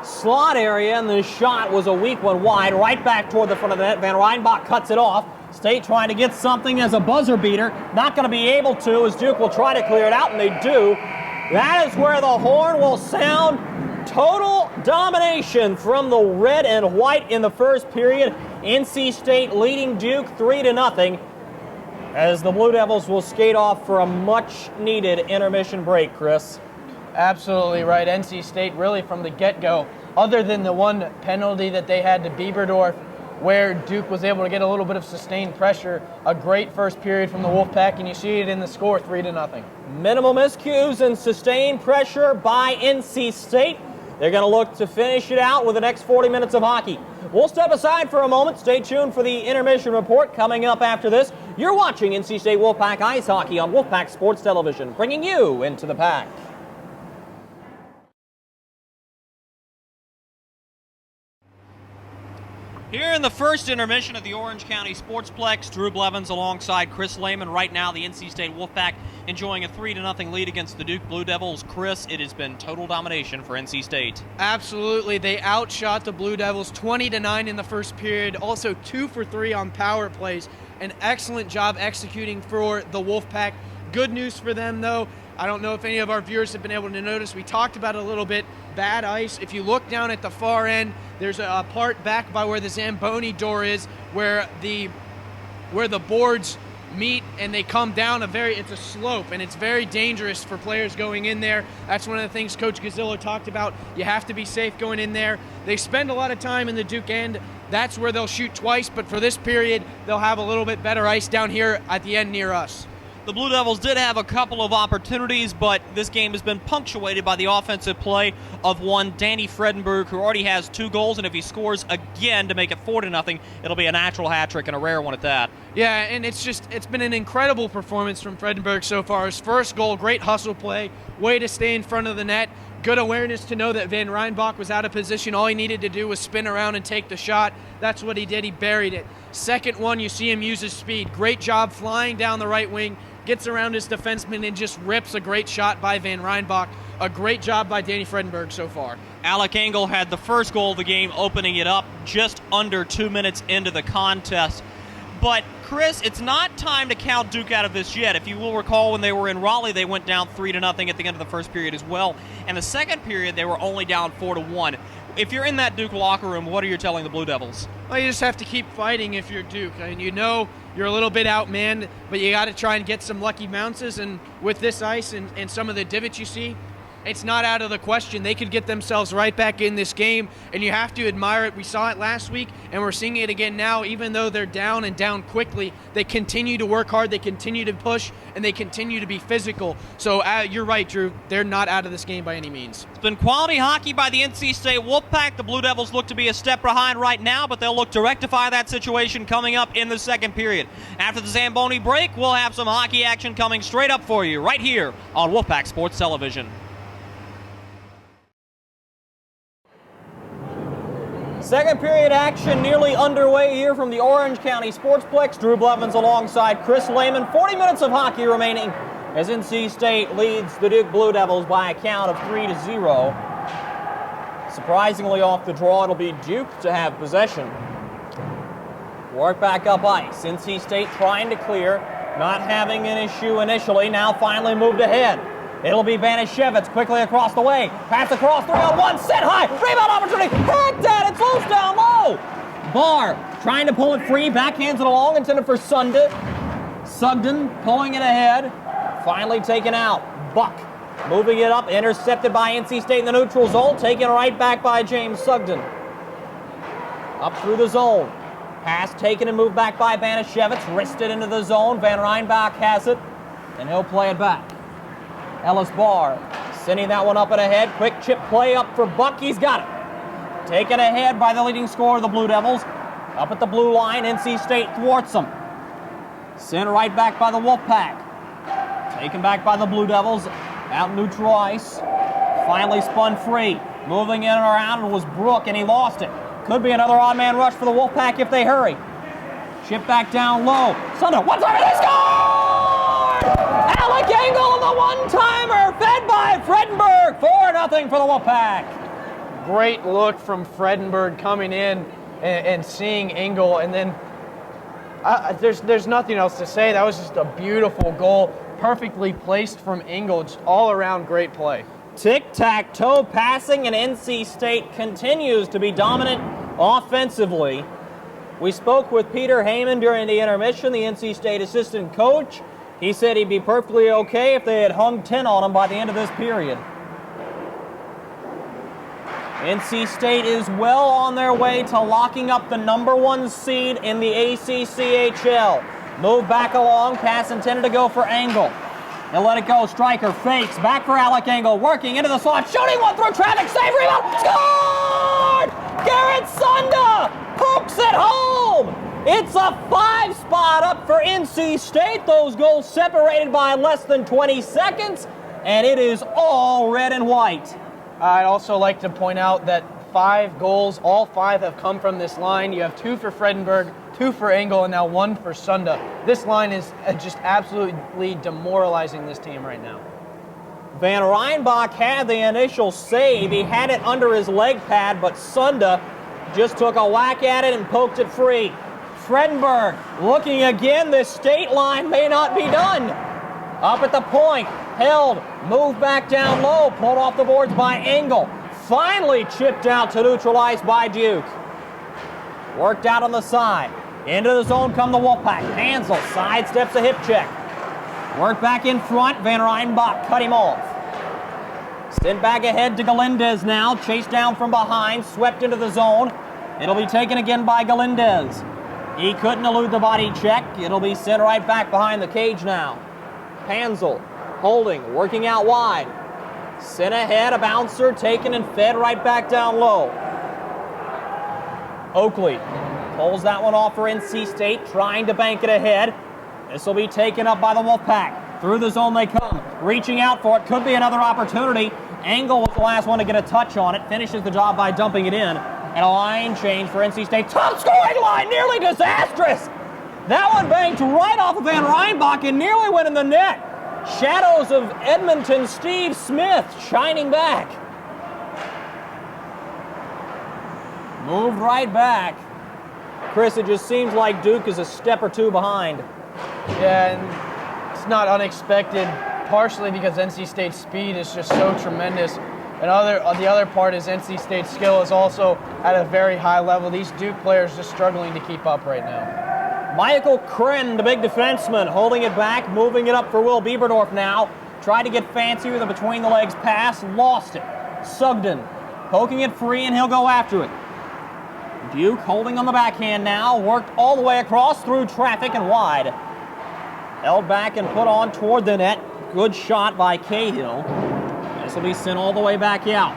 slot area, and the shot was a weak one wide, right back toward the front of the net. Van Reinbach cuts it off. State trying to get something as a buzzer beater. Not going to be able to, as Duke will try to clear it out, and they do. That is where the horn will sound. Total domination from the red and white in the first period. NC State leading Duke 3-0 as the Blue Devils will skate off for a much-needed intermission break, Chris. Absolutely right. NC State really from the get-go, other than the one penalty that they had to Bieberdorf, where Duke was able to get a little bit of sustained pressure, a great first period from the Wolfpack, and you see it in the score, 3-0. Minimal miscues and sustained pressure by NC State. They're going to look to finish it out with the next 40 minutes of hockey. We'll step aside for a moment. Stay tuned for the intermission report coming up after this. You're watching NC State Wolfpack Ice Hockey on Wolfpack Sports Television, bringing you into the pack. Here in the first intermission of the Orange County Sportsplex, Drew Blevins alongside Chris Lehman. Right now, the NC State Wolfpack enjoying a 3-0 lead against the Duke Blue Devils. Chris, it has been total domination for NC State. Absolutely. They outshot the Blue Devils 20-9 in the first period. Also 2 for 3 on power plays. An excellent job executing for the Wolfpack. Good news for them, though. I don't know if any of our viewers have been able to notice. We talked about it a little bit. Bad ice. If you look down at the far end, there's a part back by where the Zamboni door is, where the boards meet and they come down it's a slope, and it's very dangerous for players going in there. That's one of the things Coach Gazzillo talked about. You have to be safe going in there. They spend a lot of time in the Duke end. That's where they'll shoot twice, but for this period, they'll have a little bit better ice down here at the end near us. The Blue Devils did have a couple of opportunities, but this game has been punctuated by the offensive play of one Danny Fredenberg, who already has 2 goals, and if he scores again to make it 4-0, it'll be a natural hat trick and a rare one at that. Yeah, and it's been an incredible performance from Fredenberg so far. His first goal, great hustle play, way to stay in front of the net. Good awareness to know that Van Reinbach was out of position. All he needed to do was spin around and take the shot. That's what he did. He buried it. Second one, you see him use his speed. Great job flying down the right wing, gets around his defenseman and just rips a great shot by Van Reinbach. A great job by Danny Fredenberg so far. Alec Engel had the first goal of the game, opening it up just under 2 minutes into the contest. But, Chris, it's not time to count Duke out of this yet. If you will recall, when they were in Raleigh, they went down 3-0 at the end of the first period as well. And the second period, they were only down 4-1. If you're in that Duke locker room, what are you telling the Blue Devils? Well, you just have to keep fighting if you're Duke. I mean, you know you're a little bit outmanned, but you got to try and get some lucky bounces. And with this ice and some of the divots you see, it's not out of the question. They could get themselves right back in this game, and you have to admire it. We saw it last week, and we're seeing it again now. Even though they're down and down quickly, they continue to work hard, they continue to push, and they continue to be physical. So you're right, Drew. They're not out of this game by any means. It's been quality hockey by the NC State Wolfpack. The Blue Devils look to be a step behind right now, but they'll look to rectify that situation coming up in the second period. After the Zamboni break, we'll have some hockey action coming straight up for you right here on Wolfpack Sports Television. Second period action nearly underway here from the Orange County Sportsplex. Drew Blevins alongside Chris Lehman. 40 minutes of hockey remaining as NC State leads the Duke Blue Devils by a count of 3-0. Surprisingly off the draw, it'll be Duke to have possession. Work back up ice. NC State trying to clear, not having an issue initially, now finally moved ahead. It'll be Banishevitz quickly across the way. Pass across 3-on-1, set high. Rebound opportunity. Hacked at. It's loose down low. Barr trying to pull it free. Backhands it along. Intended for Sugden. Sugden pulling it ahead. Finally taken out. Buck moving it up. Intercepted by NC State in the neutral zone. Taken right back by James Sugden. Up through the zone. Pass taken and moved back by Banishevitz. Wristed into the zone. Van Reinbach has it. And he'll play it back. Ellis Barr sending that one up and ahead. Quick chip play up for Buck. He's got it. Taken ahead by the leading scorer of the Blue Devils. Up at the blue line, NC State thwarts them. Sent right back by the Wolfpack. Taken back by the Blue Devils. Out neutral ice. Finally spun free. Moving in and around was Brook, and he lost it. Could be another odd man rush for the Wolfpack if they hurry. Chip back down low. Sunder, one-timer, they score! Alec Engel on the one-timer, fed by Fredenberg. 4-0 for the Wolfpack. Great look from Fredenberg coming in and seeing Engel, and then there's nothing else to say. That was just a beautiful goal, perfectly placed from Engel. Just all around great play. Tic-tac-toe passing, and NC State continues to be dominant offensively. We spoke with Peter Heyman during the intermission, the NC State assistant coach. He said he'd be perfectly okay if they had hung 10 on him by the end of this period. NC State is well on their way to locking up the #1 seed in the ACCHL. Move back along, pass intended to go for Engel. They'll let it go, striker fakes, back for Alec Engel, working into the slot, shooting one through traffic, save, rebound, scored! Garrett Sunda pokes it home! It's a 5-spot up for NC State. Those goals separated by less than 20 seconds, and it is all red and white. I'd also like to point out that 5 goals, all 5 have come from this line. You have 2 for Fredenberg, 2 for Engel, and now 1 for Sunda. This line is just absolutely demoralizing this team right now. Van Reinbach had the initial save. He had it under his leg pad, but Sunda just took a whack at it and poked it free. Fredenberg looking again. This State line may not be done. Up at the point, held, moved back down low, pulled off the boards by Engel. Finally chipped out to neutral ice by Duke. Worked out on the side. Into the zone come the Wolfpack. Hansel sidesteps a hip check. Worked back in front. Van Reinbach cut him off. Sent back ahead to Galindez now. Chased down from behind. Swept into the zone. It'll be taken again by Galindez. He couldn't elude the body check. It'll be sent right back behind the cage now. Hansel holding, working out wide. Sent ahead, a bouncer taken and fed right back down low. Oakley pulls that one off for NC State, trying to bank it ahead. This will be taken up by the Wolfpack. Through the zone they come, reaching out for it. Could be another opportunity. Engel was the last one to get a touch on it. Finishes the job by dumping it in. And a line change for NC State. Top scoring line, nearly disastrous. That one banked right off of Van Reinbach and nearly went in the net. Shadows of Edmonton Steve Smith shining back. Moved right back. Chris, it just seems like Duke is a step or two behind. Yeah, and it's not unexpected, partially because NC State's speed is just so tremendous. And the other part is NC State's skill is also at a very high level. These Duke players just struggling to keep up right now. Michael Krenn, the big defenseman, holding it back, moving it up for Will Bieberdorf now. Tried to get fancy with a between-the-legs pass, lost it. Sugden poking it free, and he'll go after it. Duke holding on the backhand now, worked all the way across through traffic and wide. Held back and put on toward the net. Good shot by Cahill. This will be sent all the way back out.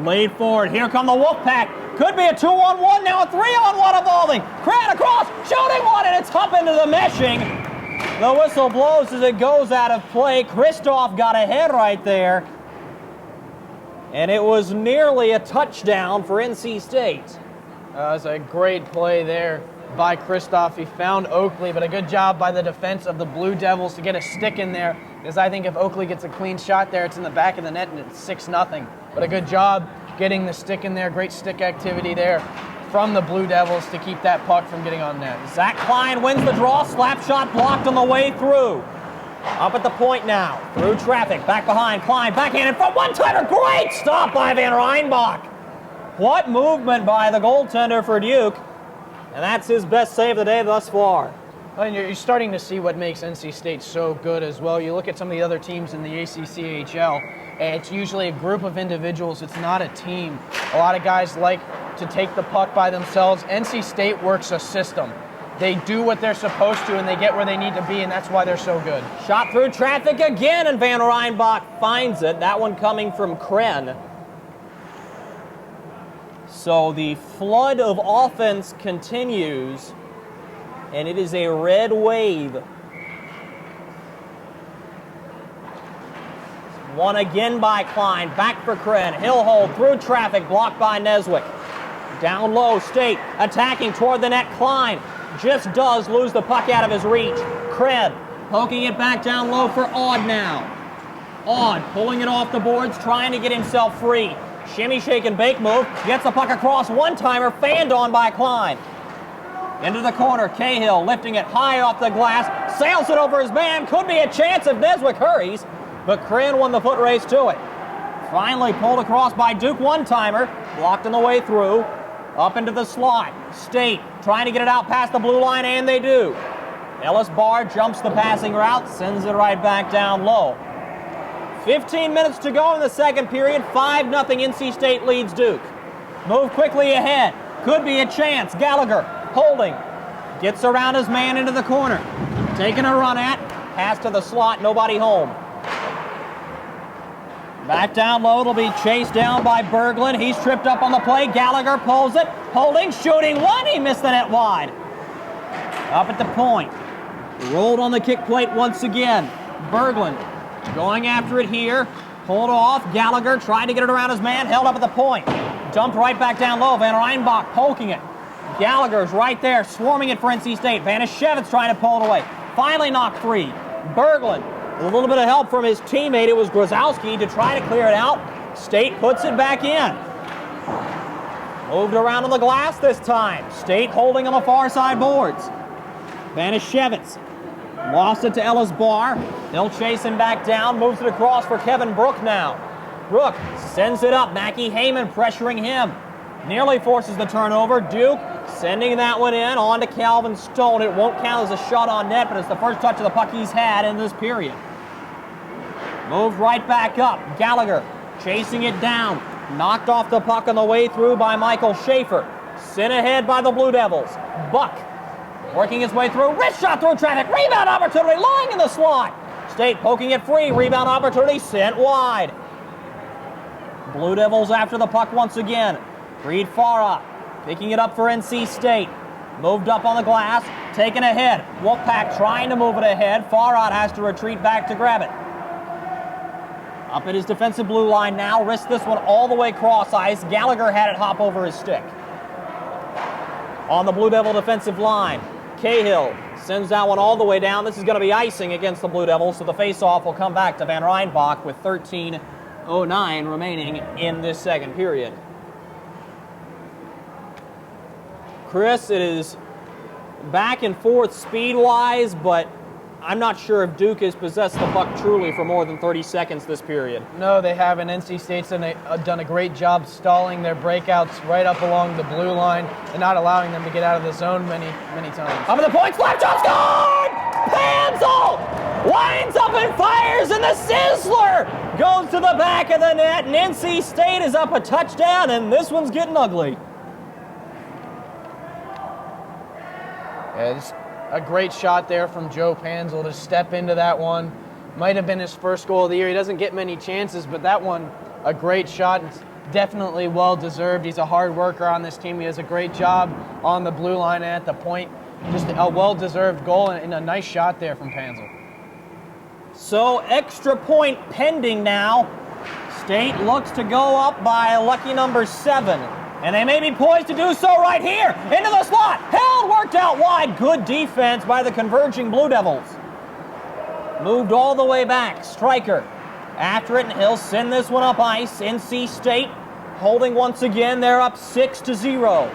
Laid forward. Here come the Wolfpack. Could be a 2-on-1, now a 3-on-1 evolving. Krenn across, shooting one, and it's up into the meshing. The whistle blows as it goes out of play. Kristoff got ahead right there. And it was nearly a touchdown for NC State. That was a great play there by Kristoff. He found Oakley, but a good job by the defense of the Blue Devils to get a stick in there, because I think if Oakley gets a clean shot there, it's in the back of the net and it's 6-0. But a good job getting the stick in there. Great stick activity there from the Blue Devils to keep that puck from getting on net. Zach Klein wins the draw. Slap shot blocked on the way through. Up at the point now. Through traffic. Back behind. Klein backhanded from one-timer. Great stop by Van Reinbach. What movement by the goaltender for Duke. And that's his best save of the day thus far. And you're starting to see what makes NC State so good as well. You look at some of the other teams in the ACCHL, and it's usually a group of individuals. It's not a team. A lot of guys like to take the puck by themselves. NC State works a system. They do what they're supposed to, and they get where they need to be, and that's why they're so good. Shot through traffic again, and Van Reinbach finds it. That one coming from Krenn. So the flood of offense continues, and it is a red wave. One again by Klein, back for Krenn. He'll hold through traffic, blocked by Neswick. Down low, State attacking toward the net. Klein just does lose the puck out of his reach. Krenn poking it back down low for Aud now. Aud pulling it off the boards, trying to get himself free. Shimmy, shake, and bake move. Gets the puck across. One-timer fanned on by Klein. Into the corner. Cahill lifting it high off the glass. Sails it over his man. Could be a chance if Neswick hurries. But Krenn won the foot race to it. Finally pulled across by Duke. One-timer. Blocked on the way through. Up into the slot. State trying to get it out past the blue line, and they do. Ellis Barr jumps the passing route. Sends it right back down low. 15 minutes to go in the second period. 5-0 NC State leads Duke. Move quickly ahead. Could be a chance. Gallagher holding. Gets around his man into the corner. Taking a run at. Pass to the slot. Nobody home. Back down low. It'll be chased down by Berglund. He's tripped up on the play. Gallagher pulls it. Holding. Shooting one. He missed the net wide. Up at the point. Rolled on the kick plate once again. Berglund going after it here. Pulled off. Gallagher tried to get it around his man. Held up at the point. Dumped right back down low. Van Reinbach poking it. Gallagher's right there, swarming it for NC State. Vanishevitz trying to pull it away. Finally knocked free. Berglund, a little bit of help from his teammate. It was Grozowski to try to clear it out. State puts it back in. Moved around on the glass this time. State holding on the far side boards. Vanishevitz lost it to Ellis Barr. They'll chase him back down. Moves it across for Kevin Brook now. Brook sends it up. Mackie Heyman pressuring him. Nearly forces the turnover. Duke sending that one in on to Calvin Stone. It won't count as a shot on net, but it's the first touch of the puck he's had in this period. Moved right back up. Gallagher chasing it down. Knocked off the puck on the way through by Michael Schaefer. Sent ahead by the Blue Devils. Buck working his way through. Wrist shot through traffic. Rebound opportunity. Lying in the slot. State poking it free. Rebound opportunity sent wide. Blue Devils after the puck once again. Reed Farah picking it up for NC State. Moved up on the glass, taken ahead. Wolfpack trying to move it ahead. Farad has to retreat back to grab it. Up at his defensive blue line now. Risked this one all the way cross ice. Gallagher had it hop over his stick. On the Blue Devil defensive line, Cahill Sends that one all the way down. This is going to be icing against the Blue Devils, so the face-off will come back to Van Reinbach with 13:09 remaining in this second period. Chris, it is back and forth speed-wise, but I'm not sure if Duke has possessed the puck truly for more than 30 seconds this period. No, they haven't. NC State's done a great job stalling their breakouts right up along the blue line and not allowing them to get out of the zone many times. Up at the point, slap shot scored! Panzel winds up and fires, and the Sizzler goes to the back of the net, and NC State is up a touchdown, and this one's getting ugly. Yeah, it's a great shot there from Joe Panzel to step into that one. Might have been his first goal of the year. He doesn't get many chances, but that one, a great shot. It's definitely well-deserved. He's a hard worker on this team. He does a great job on the blue line and at the point. Just a well-deserved goal and a nice shot there from Panzel. So extra point pending now. State looks to go up by lucky number 7. And they may be poised to do so right here. Into the slot. Held, worked out wide. Good defense by the converging Blue Devils. Moved all the way back. Stryker after it, and he'll send this one up ice. NC State holding once again. They're up 6-0.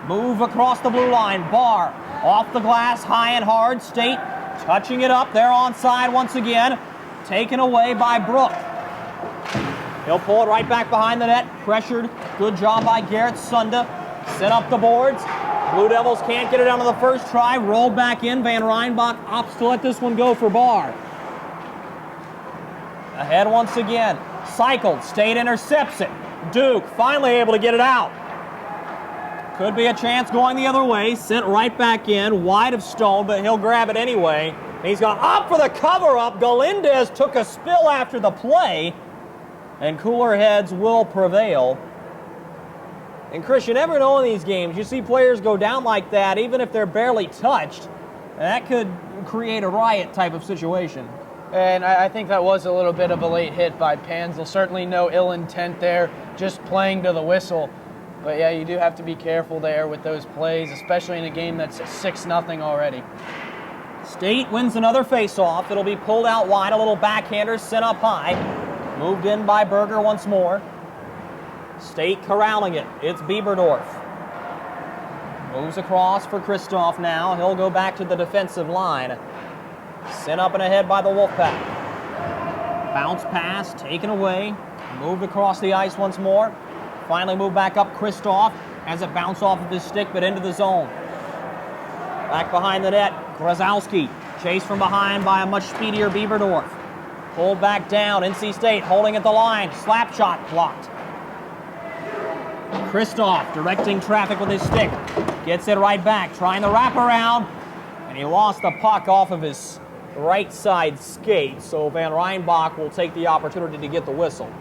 Move across the blue line. Barr off the glass, high and hard. State touching it up. They're onside once again. Taken away by Brook. He'll pull it right back behind the net. Pressured. Good job by Garrett Sunda. Set up the boards. Blue Devils can't get it out on the first try. Rolled back in. Van Reinbach opts to let this one go for Barr. Ahead once again. Cycled. State intercepts it. Duke finally able to get it out. Could be a chance going the other way. Sent right back in. Wide of Stone, but he'll grab it anyway. He's gone up for the cover-up. Galindez took a spill after the play. And cooler heads will prevail. And Chris, you never know in these games. You see players go down like that, even if they're barely touched. That could create a riot type of situation. And I think that was a little bit of a late hit by Panzel. Certainly no ill intent there, just playing to the whistle. But yeah, you do have to be careful there with those plays, especially in a game that's 6-0 already. State wins another face-off. It'll be pulled out wide, a little backhander sent up high. Moved in by Berger once more. State corralling it. It's Bieberdorf. Moves across for Kristoff now. He'll go back to the defensive line. Sent up and ahead by the Wolfpack. Bounce pass, taken away. Moved across the ice once more. Finally moved back up Kristoff. Has it bounce off of his stick, but into the zone. Back behind the net, Grozowski. Chased from behind by a much speedier Bieberdorf. Pulled back down, NC State holding at the line. Slap shot blocked. Kristoff directing traffic with his stick. Gets it right back, trying the wraparound. And he lost the puck off of his right side skate. So Van Reinbach will take the opportunity to get the whistle.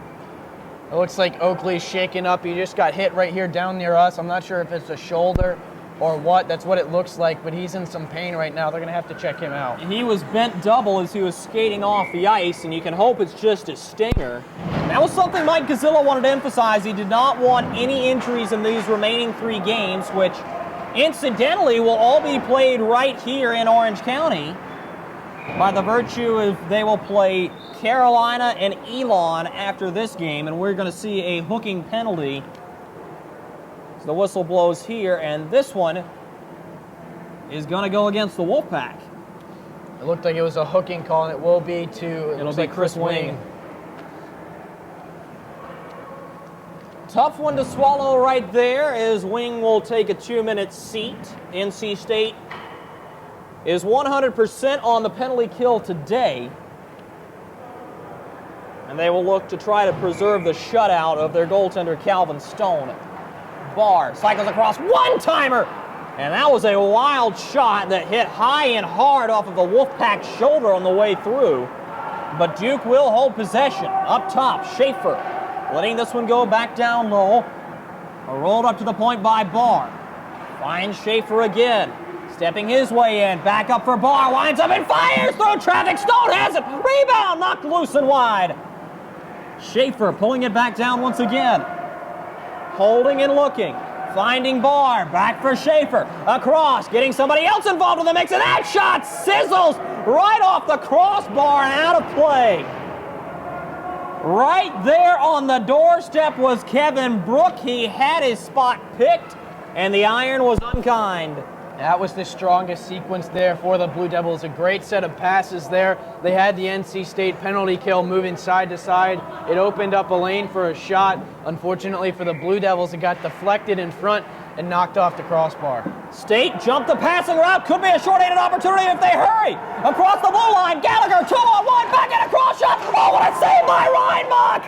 It looks like Oakley's shaking up. He just got hit right here down near us. I'm not sure if it's a shoulder or what. That's what it looks like, but he's in some pain right now. They're going to have to check him out. He was bent double as he was skating off the ice, and you can hope it's just a stinger. That was something Mike Gazzillo wanted to emphasize. He did not want any injuries in these remaining 3 games, which incidentally will all be played right here in Orange County by the virtue of they will play Carolina and Elon after this game, and we're going to see a hooking penalty. The whistle blows here, and this one is going to go against the Wolfpack. It looked like it was a hooking call, and it will be to It'll be Chris Wing. Tough one to swallow right there, as Wing will take a 2-minute seat. NC State is 100% on the penalty kill today, and they will look to try to preserve the shutout of their goaltender Calvin Stone. Barr cycles across, one-timer, and that was a wild shot that hit high and hard off of the Wolfpack shoulder on the way through. But Duke will hold possession. Up top, Schaefer letting this one go back down low. Rolled up to the point by Barr. Finds Schaefer again, stepping his way in. Back up for Barr, winds up and fires through traffic. Stone has it. Rebound knocked loose and wide. Schaefer pulling it back down once again. Holding and looking. Finding Barr, back for Schaefer, across, getting somebody else involved in the mix, and that shot sizzles right off the crossbar and out of play. Right there on the doorstep was Kevin Brook. He had his spot picked, and the iron was unkind. That was the strongest sequence there for the Blue Devils. A great set of passes there. They had the NC State penalty kill moving side to side. It opened up a lane for a shot. Unfortunately for the Blue Devils, it got deflected in front and knocked off the crossbar. State jumped the passing route. Could be a short-handed opportunity if they hurry. Across the blue line, Gallagher, 2-on-1, back in a cross shot. Oh, what a save by Reinbach!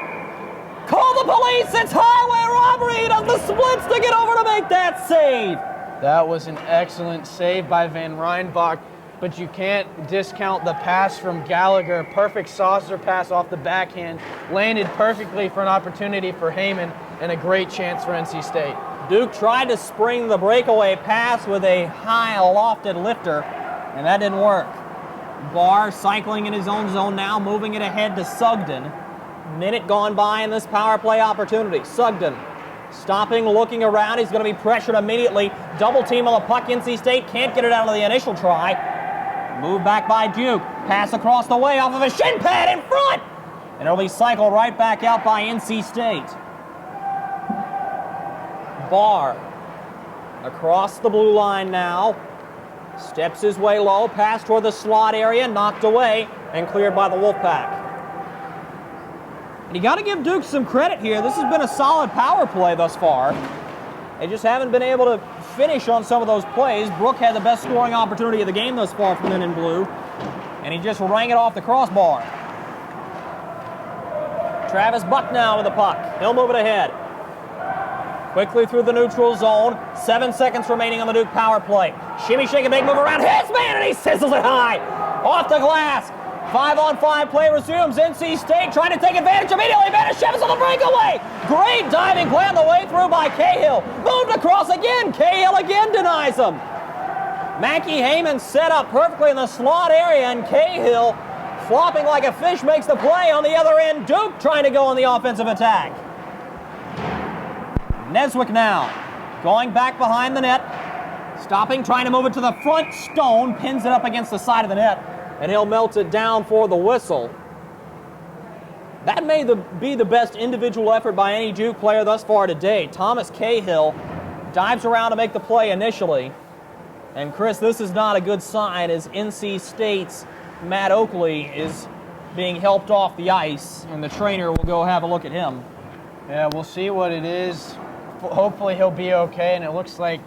Call the police, it's highway robbery. He does the splits to get over to make that save. That was an excellent save by Van Reinbach, but you can't discount the pass from Gallagher. Perfect saucer pass off the backhand, landed perfectly for an opportunity for Heyman, and a great chance for NC State. Duke tried to spring the breakaway pass with a high lofted lifter, and that didn't work. Barr cycling in his own zone now, moving it ahead to Sugden. Minute gone by in this power play opportunity. Sugden stopping, looking around. He's going to be pressured immediately. Double team on the puck. NC State can't get it out of the initial try. Move back by Duke. Pass across the way off of a shin pad in front. And it'll be cycled right back out by NC State. Barr across the blue line now. Steps his way low. Pass toward the slot area. Knocked away and cleared by the Wolfpack. And you got to give Duke some credit here. This has been a solid power play thus far. They just haven't been able to finish on some of those plays. Brook had the best scoring opportunity of the game thus far from men in blue, and he just rang it off the crossbar. Travis Buck now with the puck. He'll move it ahead. Quickly through the neutral zone. 7 seconds remaining on the Duke power play. Shimmy, shake, and make move around his man, and he sizzles it high. Off the glass. 5-on-5 play resumes. NC State trying to take advantage immediately. Vanishevitz on the breakaway. Great diving play on the way through by Cahill. Moved across again. Cahill again denies him. Mackie Heyman set up perfectly in the slot area, and Cahill, flopping like a fish, makes the play on the other end. Duke trying to go on the offensive attack. Neswick now going back behind the net. Stopping, trying to move it to the front. Stone pins it up against the side of the net, and he'll melt it down for the whistle. That may be the best individual effort by any Duke player thus far today. Thomas Cahill dives around to make the play initially. And Chris, this is not a good sign as NC State's Matt Oakley is being helped off the ice, and the trainer will go have a look at him. Yeah, we'll see what it is. Hopefully he'll be okay, and it looks like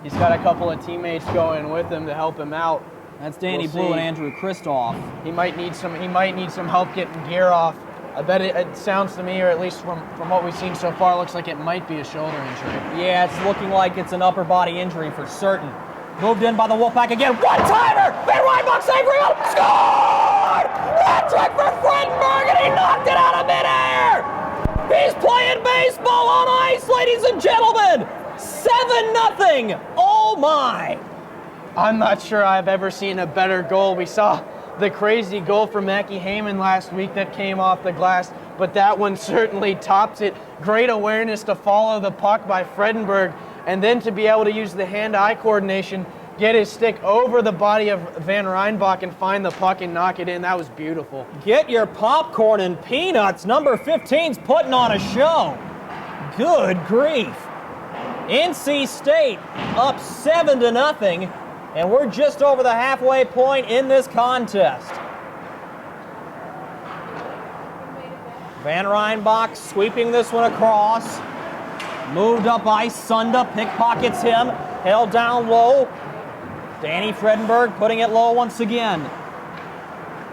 he's got a couple of teammates going with him to help him out. That's Danny Blue and Andrew Kristoff. He might need some help getting gear off. I bet it sounds to me, or at least from what we've seen so far, looks like it might be a shoulder injury. Yeah, it's looking like it's an upper body injury for certain. Moved in by the Wolfpack again. One-timer! Van Reinbach save rebound! Scored! Hat-trick for Fredenberg, and he knocked it out of midair! He's playing baseball on ice, ladies and gentlemen! 7-0! Oh my! I'm not sure I've ever seen a better goal. We saw the crazy goal from Mackie Heyman last week that came off the glass, but that one certainly tops it. Great awareness to follow the puck by Fredenberg, and then to be able to use the hand-eye coordination, get his stick over the body of Van Reinbach and find the puck and knock it in. That was beautiful. Get your popcorn and peanuts. Number 15's putting on a show. Good grief. NC State up 7-0, and we're just over the halfway point in this contest. Van Reinbach sweeping this one across. Moved up ice, Sunda pickpockets him, held down low. Danny Fredenberg putting it low once again.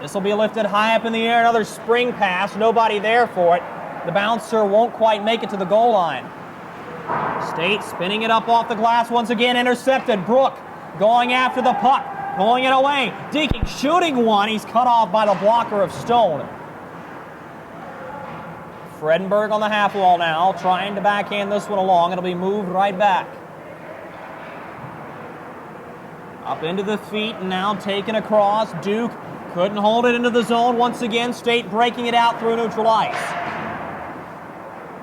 This will be lifted high up in the air, another spring pass, nobody there for it. The bouncer won't quite make it to the goal line. State spinning it up off the glass once again, intercepted. Brook going after the puck, pulling it away. Deaking shooting one, he's cut off by the blocker of Stone. Fredenberg on the half wall now, trying to backhand this one along. It'll be moved right back. Up into the feet and now taken across. Duke couldn't hold it into the zone once again. State breaking it out through neutral ice.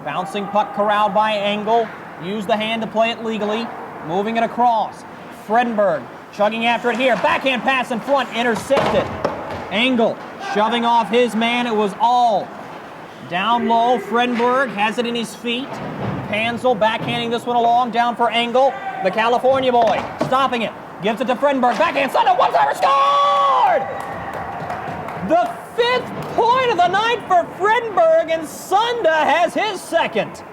Bouncing puck corralled by Engel. Use the hand to play it legally. Moving it across. Fredenberg chugging after it here. Backhand pass in front, intercepted. Engel shoving off his man. It was all down low. Fredenberg has it in his feet. Panzel backhanding this one along, down for Engel. The California boy stopping it. Gives it to Fredenberg. Backhand, Sunda, one-timer, scored! The 5th point of the night for Fredenberg, and Sunda has his second.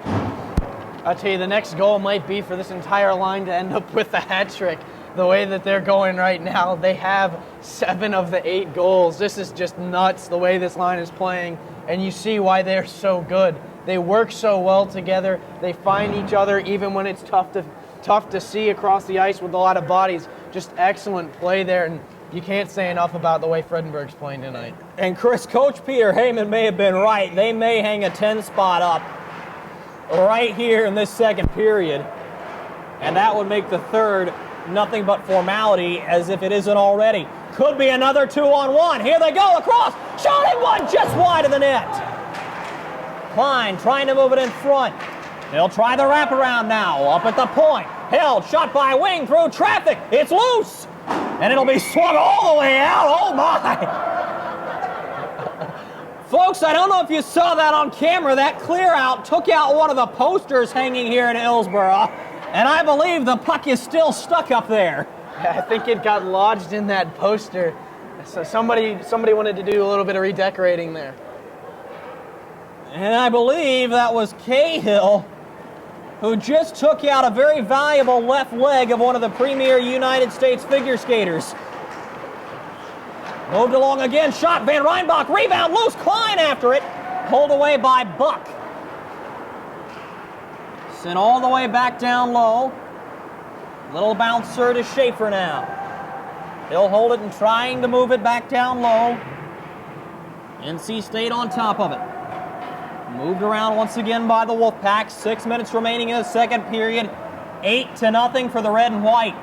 I'll tell you, the next goal might be for this entire line to end up with a hat trick. The way that they're going right now, they have 7 of the 8 goals. This is just nuts, the way this line is playing, and you see why they're so good. They work so well together. They find each other even when it's tough to see across the ice with a lot of bodies. Just excellent play there, and you can't say enough about the way Fredenberg's playing tonight. And Chris, Coach Peter Heyman may have been right. They may hang a 10 spot up right here in this second period, and that would make the third nothing but formality, as if it isn't already. Could be another 2-on-1. Here they go across. Shooting one just wide of the net. Klein trying to move it in front. He'll try the wraparound now. Up at the point. Held, shot by wing through traffic. It's loose. And it'll be swung all the way out. Oh my. Folks, I don't know if you saw that on camera. That clear out took out one of the posters hanging here in Hillsborough. And I believe the puck is still stuck up there. Yeah, I think it got lodged in that poster. So somebody wanted to do a little bit of redecorating there. And I believe that was Cahill, who just took out a very valuable left leg of one of the premier United States figure skaters. Moved along again, shot, Van Reinbach, rebound, loose, Klein after it. Pulled away by Buck. Sent all the way back down low. Little bouncer to Schaefer now. He'll hold it and trying to move it back down low. NC State on top of it. Moved around once again by the Wolfpack. 6 minutes remaining in the second period. 8-0 for the red and white.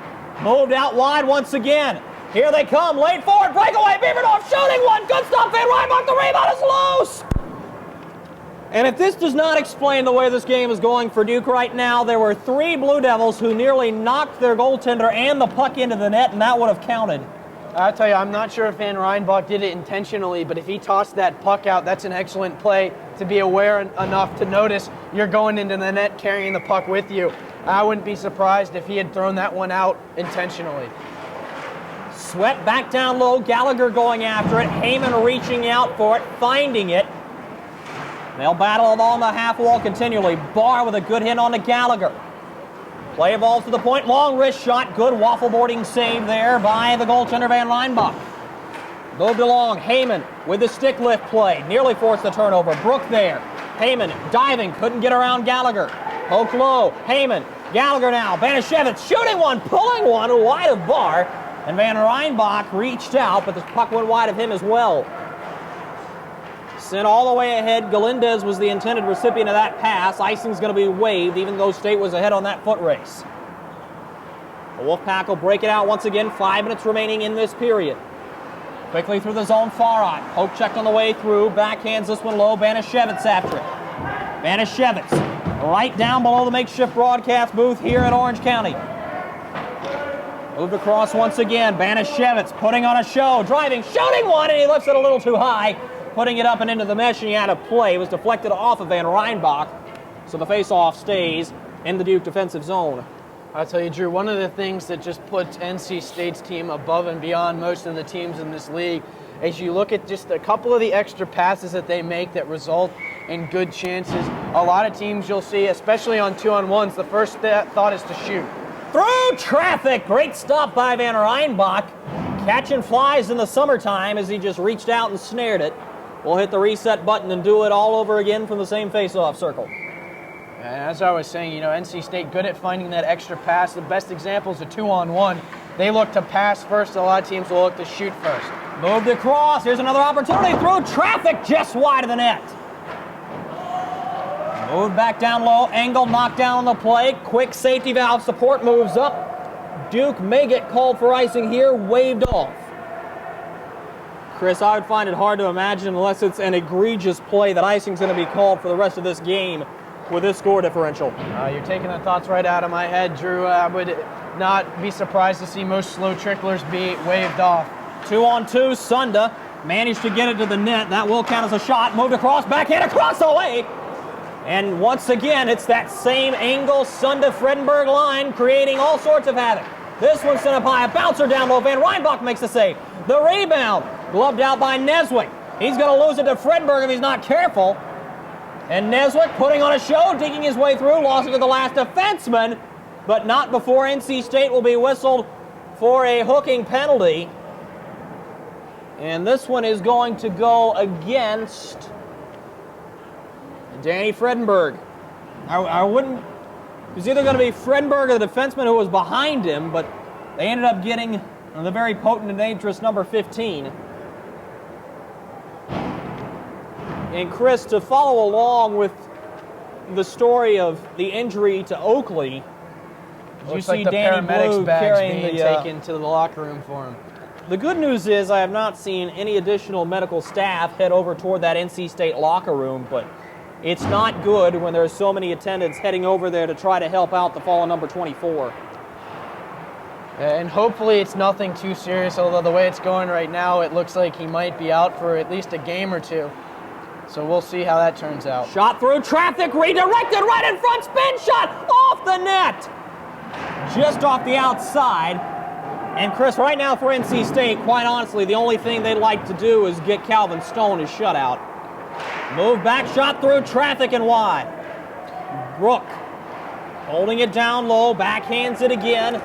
Moved out wide once again. Here they come, late forward, breakaway, Beaverdorf shooting one. Good stop, Van Reinbach, the rebound is loose. And if this does not explain the way this game is going for Duke right now, there were 3 Blue Devils who nearly knocked their goaltender and the puck into the net, and that would have counted. I'll tell you, I'm not sure if Van Reinbach did it intentionally, but if he tossed that puck out, that's an excellent play to be aware enough to notice you're going into the net carrying the puck with you. I wouldn't be surprised if he had thrown that one out intentionally. Sweat back down low, Gallagher going after it, Heyman reaching out for it, finding it. They'll battle along the half wall continually. Barr with a good hit on to Gallagher. Play evolves to the point, long wrist shot, good waffle boarding save there by the goaltender Van Reinbach. Moved along, Heyman with the stick lift play, nearly forced the turnover. Brook there, Heyman diving, couldn't get around Gallagher. Poke low, Heyman, Gallagher now, Banashevitz shooting one, pulling one wide of Barr, and Van Reinbach reached out, but the puck went wide of him as well. Sent all the way ahead. Galindez was the intended recipient of that pass. Icing's going to be waived, even though State was ahead on that foot race. The Wolfpack will break it out once again. 5 minutes remaining in this period. Quickly through the zone, far out. Poke checked on the way through. Backhands this one low. Banashevitz after it. Banashevitz right down below the makeshift broadcast booth here in Orange County. Moved across once again. Banashevitz putting on a show. Driving, shooting one, and he lifts it a little too high. Putting it up and into the mesh, and he had a play. It was deflected off of Van Reinbach, so the face-off stays in the Duke defensive zone. I'll tell you, Drew, one of the things that just puts NC State's team above and beyond most of the teams in this league is you look at just a couple of the extra passes that they make that result in good chances. A lot of teams you'll see, especially on 2-on-1s, the first thought is to shoot. Through traffic, great stop by Van Reinbach. Catching flies in the summertime as he just reached out and snared it. We'll hit the reset button and do it all over again from the same face-off circle. And as I was saying, you know, NC State good at finding that extra pass. The best example is a 2-on-1. They look to pass first. A lot of teams will look to shoot first. Moved across. Here's another opportunity through traffic just wide of the net. Moved back down low. Engel knocked down on the play. Quick safety valve support moves up. Duke may get called for icing here. Waved off. Chris, I would find it hard to imagine, unless it's an egregious play, that icing's going to be called for the rest of this game with this score differential. You're taking the thoughts right out of my head, Drew. I would not be surprised to see most slow tricklers be waved off. 2-on-2, Sunda managed to get it to the net. That will count as a shot. Moved across, backhand across the way. And once again, it's that same angle Sunda-Fredenberg line creating all sorts of havoc. This one sent up high, a bouncer down low. Van Reinbach makes the save. The rebound, gloved out by Neswick. He's going to lose it to Fredenberg if he's not careful. And Neswick putting on a show, digging his way through, lost it to the last defenseman, but not before NC State will be whistled for a hooking penalty. And this one is going to go against Danny Fredenberg. I wouldn't, it was either going to be Fredenberg or the defenseman who was behind him, but they ended up getting the very potent and dangerous number 15. And Chris, to follow along with the story of the injury to Oakley, you see the Danny paramedics' Blue bags carrying being taken to the locker room for him. The good news is I have not seen any additional medical staff head over toward that NC State locker room, but it's not good when there's so many attendants heading over there to try to help out the fallen number 24. And hopefully it's nothing too serious, although the way it's going right now, it looks like he might be out for at least a game or two. So we'll see how that turns out. Shot through traffic, redirected right in front, spin shot off the net. Just off the outside. And Chris, right now for NC State, quite honestly, the only thing they'd like to do is get Calvin Stone his shutout. Move back, shot through traffic and wide. Brook holding it down low, backhands it again.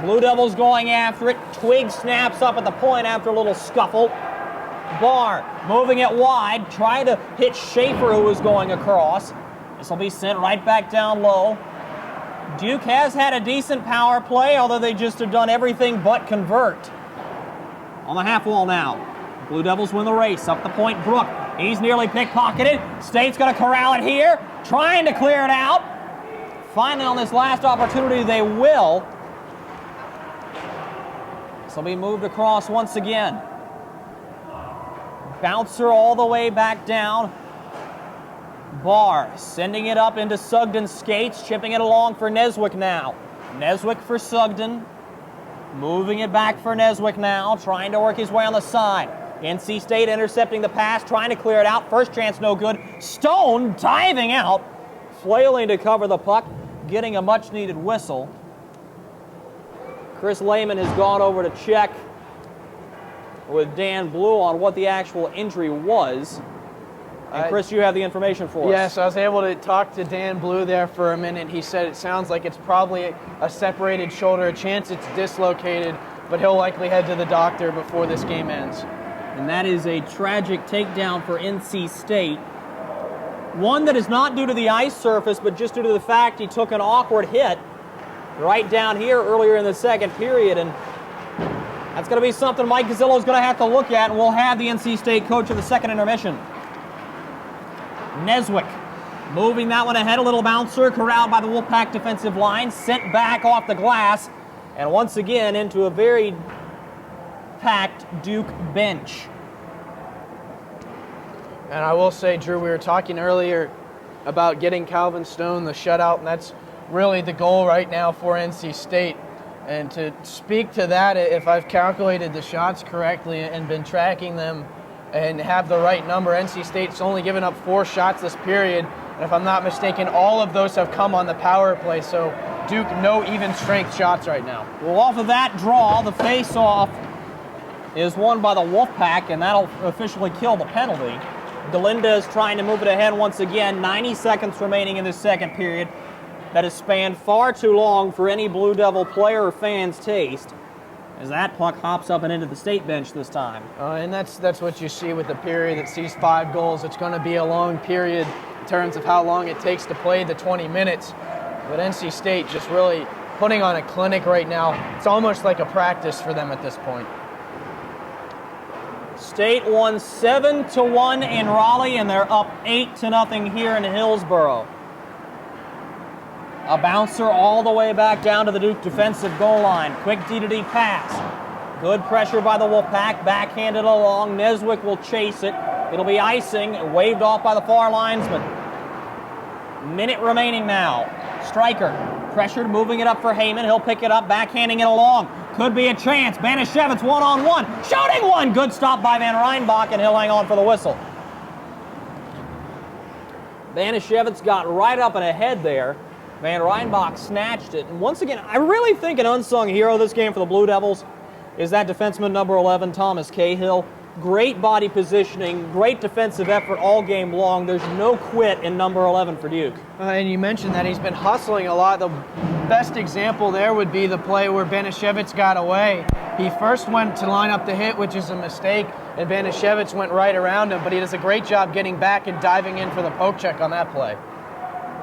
Blue Devils going after it. Twig snaps up at the point after a little scuffle. Barr moving it wide, trying to hit Schaefer, who was going across. This will be sent right back down low. Duke has had a decent power play, although they just have done everything but convert. On the half wall now. Blue Devils win the race. Up the point, Brook. He's nearly pickpocketed. State's going to corral it here, trying to clear it out. Finally, on this last opportunity, they will. This will be moved across once again. Bouncer all the way back down. Barr sending it up into Sugden's skates, chipping it along for Neswick now. Neswick for Sugden. Moving it back for Neswick now, trying to work his way on the side. NC State intercepting the pass, trying to clear it out. First chance no good. Stone diving out, flailing to cover the puck, getting a much-needed whistle. Chris Lehman has gone over to check with Dan Blue on what the actual injury was. And Chris, you have the information for us. Yes, I was able to talk to Dan Blue there for a minute. He said it sounds like it's probably a separated shoulder, a chance it's dislocated, but he'll likely head to the doctor before this game ends. And that is a tragic takedown for NC State. One that is not due to the ice surface, but just due to the fact he took an awkward hit right down here earlier in the second period. And that's going to be something Mike Gazzillo is going to have to look at, and we'll have the NC State coach of the second intermission. Neswick moving that one ahead, a little bouncer, corralled by the Wolfpack defensive line, sent back off the glass, and once again into a very packed Duke bench. And I will say, Drew, we were talking earlier about getting Calvin Stone the shutout, and that's really the goal right now for NC State. And to speak to that, if I've calculated the shots correctly and been tracking them and have the right number, NC State's only given up 4 shots this period. And if I'm not mistaken, all of those have come on the power play. So Duke, no even strength shots right now. Well, off of that draw, the face-off is won by the Wolfpack, and that'll officially kill the penalty. Galinda is trying to move it ahead once again. 90 seconds remaining in this second period. That has spanned far too long for any Blue Devil player or fan's taste, as that puck hops up and into the State bench this time. And that's what you see with the period that sees 5 goals. It's going to be a long period in terms of how long it takes to play the 20 minutes. But NC State just really putting on a clinic right now. It's almost like a practice for them at this point. State won 7-1 in Raleigh, and they're up 8-0 here in Hillsboro. A bouncer all the way back down to the Duke defensive goal line. Quick D-to-D pass. Good pressure by the Wolfpack. Backhanded along. Neswick will chase it. It'll be icing. Waved off by the far linesman. Minute remaining now. Stryker, pressured, moving it up for Heyman. He'll pick it up, backhanding it along. Could be a chance. Banashevitz one-on-one. Shooting one. Good stop by Van Reinbach, and he'll hang on for the whistle. Banashevitz got right up and ahead there. Van Reinbach snatched it. And once again, I really think an unsung hero of this game for the Blue Devils is that defenseman number 11, Thomas Cahill. Great body positioning, great defensive effort all game long. There's no quit in number 11 for Duke. And you mentioned that he's been hustling a lot. The best example there would be the play where Banashevitz got away. He first went to line up the hit, which is a mistake, and Banashevitz went right around him, but he does a great job getting back and diving in for the poke check on that play.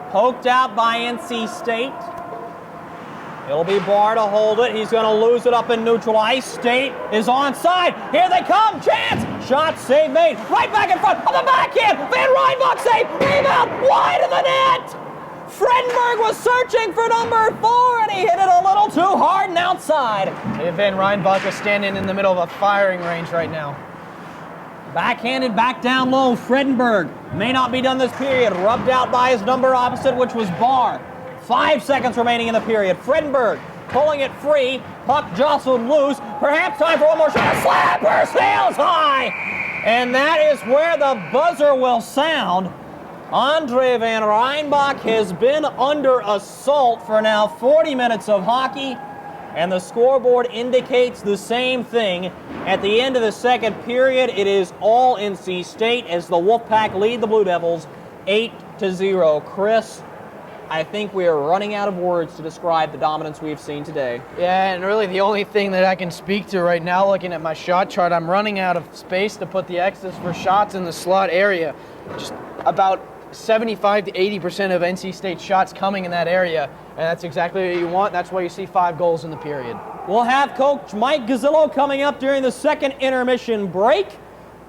Poked out by NC State. It'll be Barr to hold it. He's going to lose it up in neutral ice. State is onside. Here they come. Chance. Shot, save made. Right back in front of the backhand. Van Reinbach save. Rebound. Wide of the net. Fredenberg was searching for number 4, and he hit it a little too hard and outside. Van Reinbach is standing in the middle of a firing range right now. Backhanded back down low. Fredenberg may not be done this period. Rubbed out by his number opposite, which was Barr. 5 seconds remaining in the period. Fredenberg pulling it free. Puck jostled loose. Perhaps time for one more shot. Slapper sails high. And that is where the buzzer will sound. Andre Van Reinbach has been under assault for now 40 minutes of hockey. And the scoreboard indicates the same thing. At the end of the second period, it is all NC State as the Wolfpack lead the Blue Devils 8-0. Chris, I think we are running out of words to describe the dominance we've seen today. Yeah, and really the only thing that I can speak to right now, looking at my shot chart, I'm running out of space to put the X's for shots in the slot area. Just about 75 to 80% of NC State shots coming in that area, and that's exactly what you want. That's why you see 5 goals in the period. We'll have Coach Mike Gazzillo coming up during the second intermission break.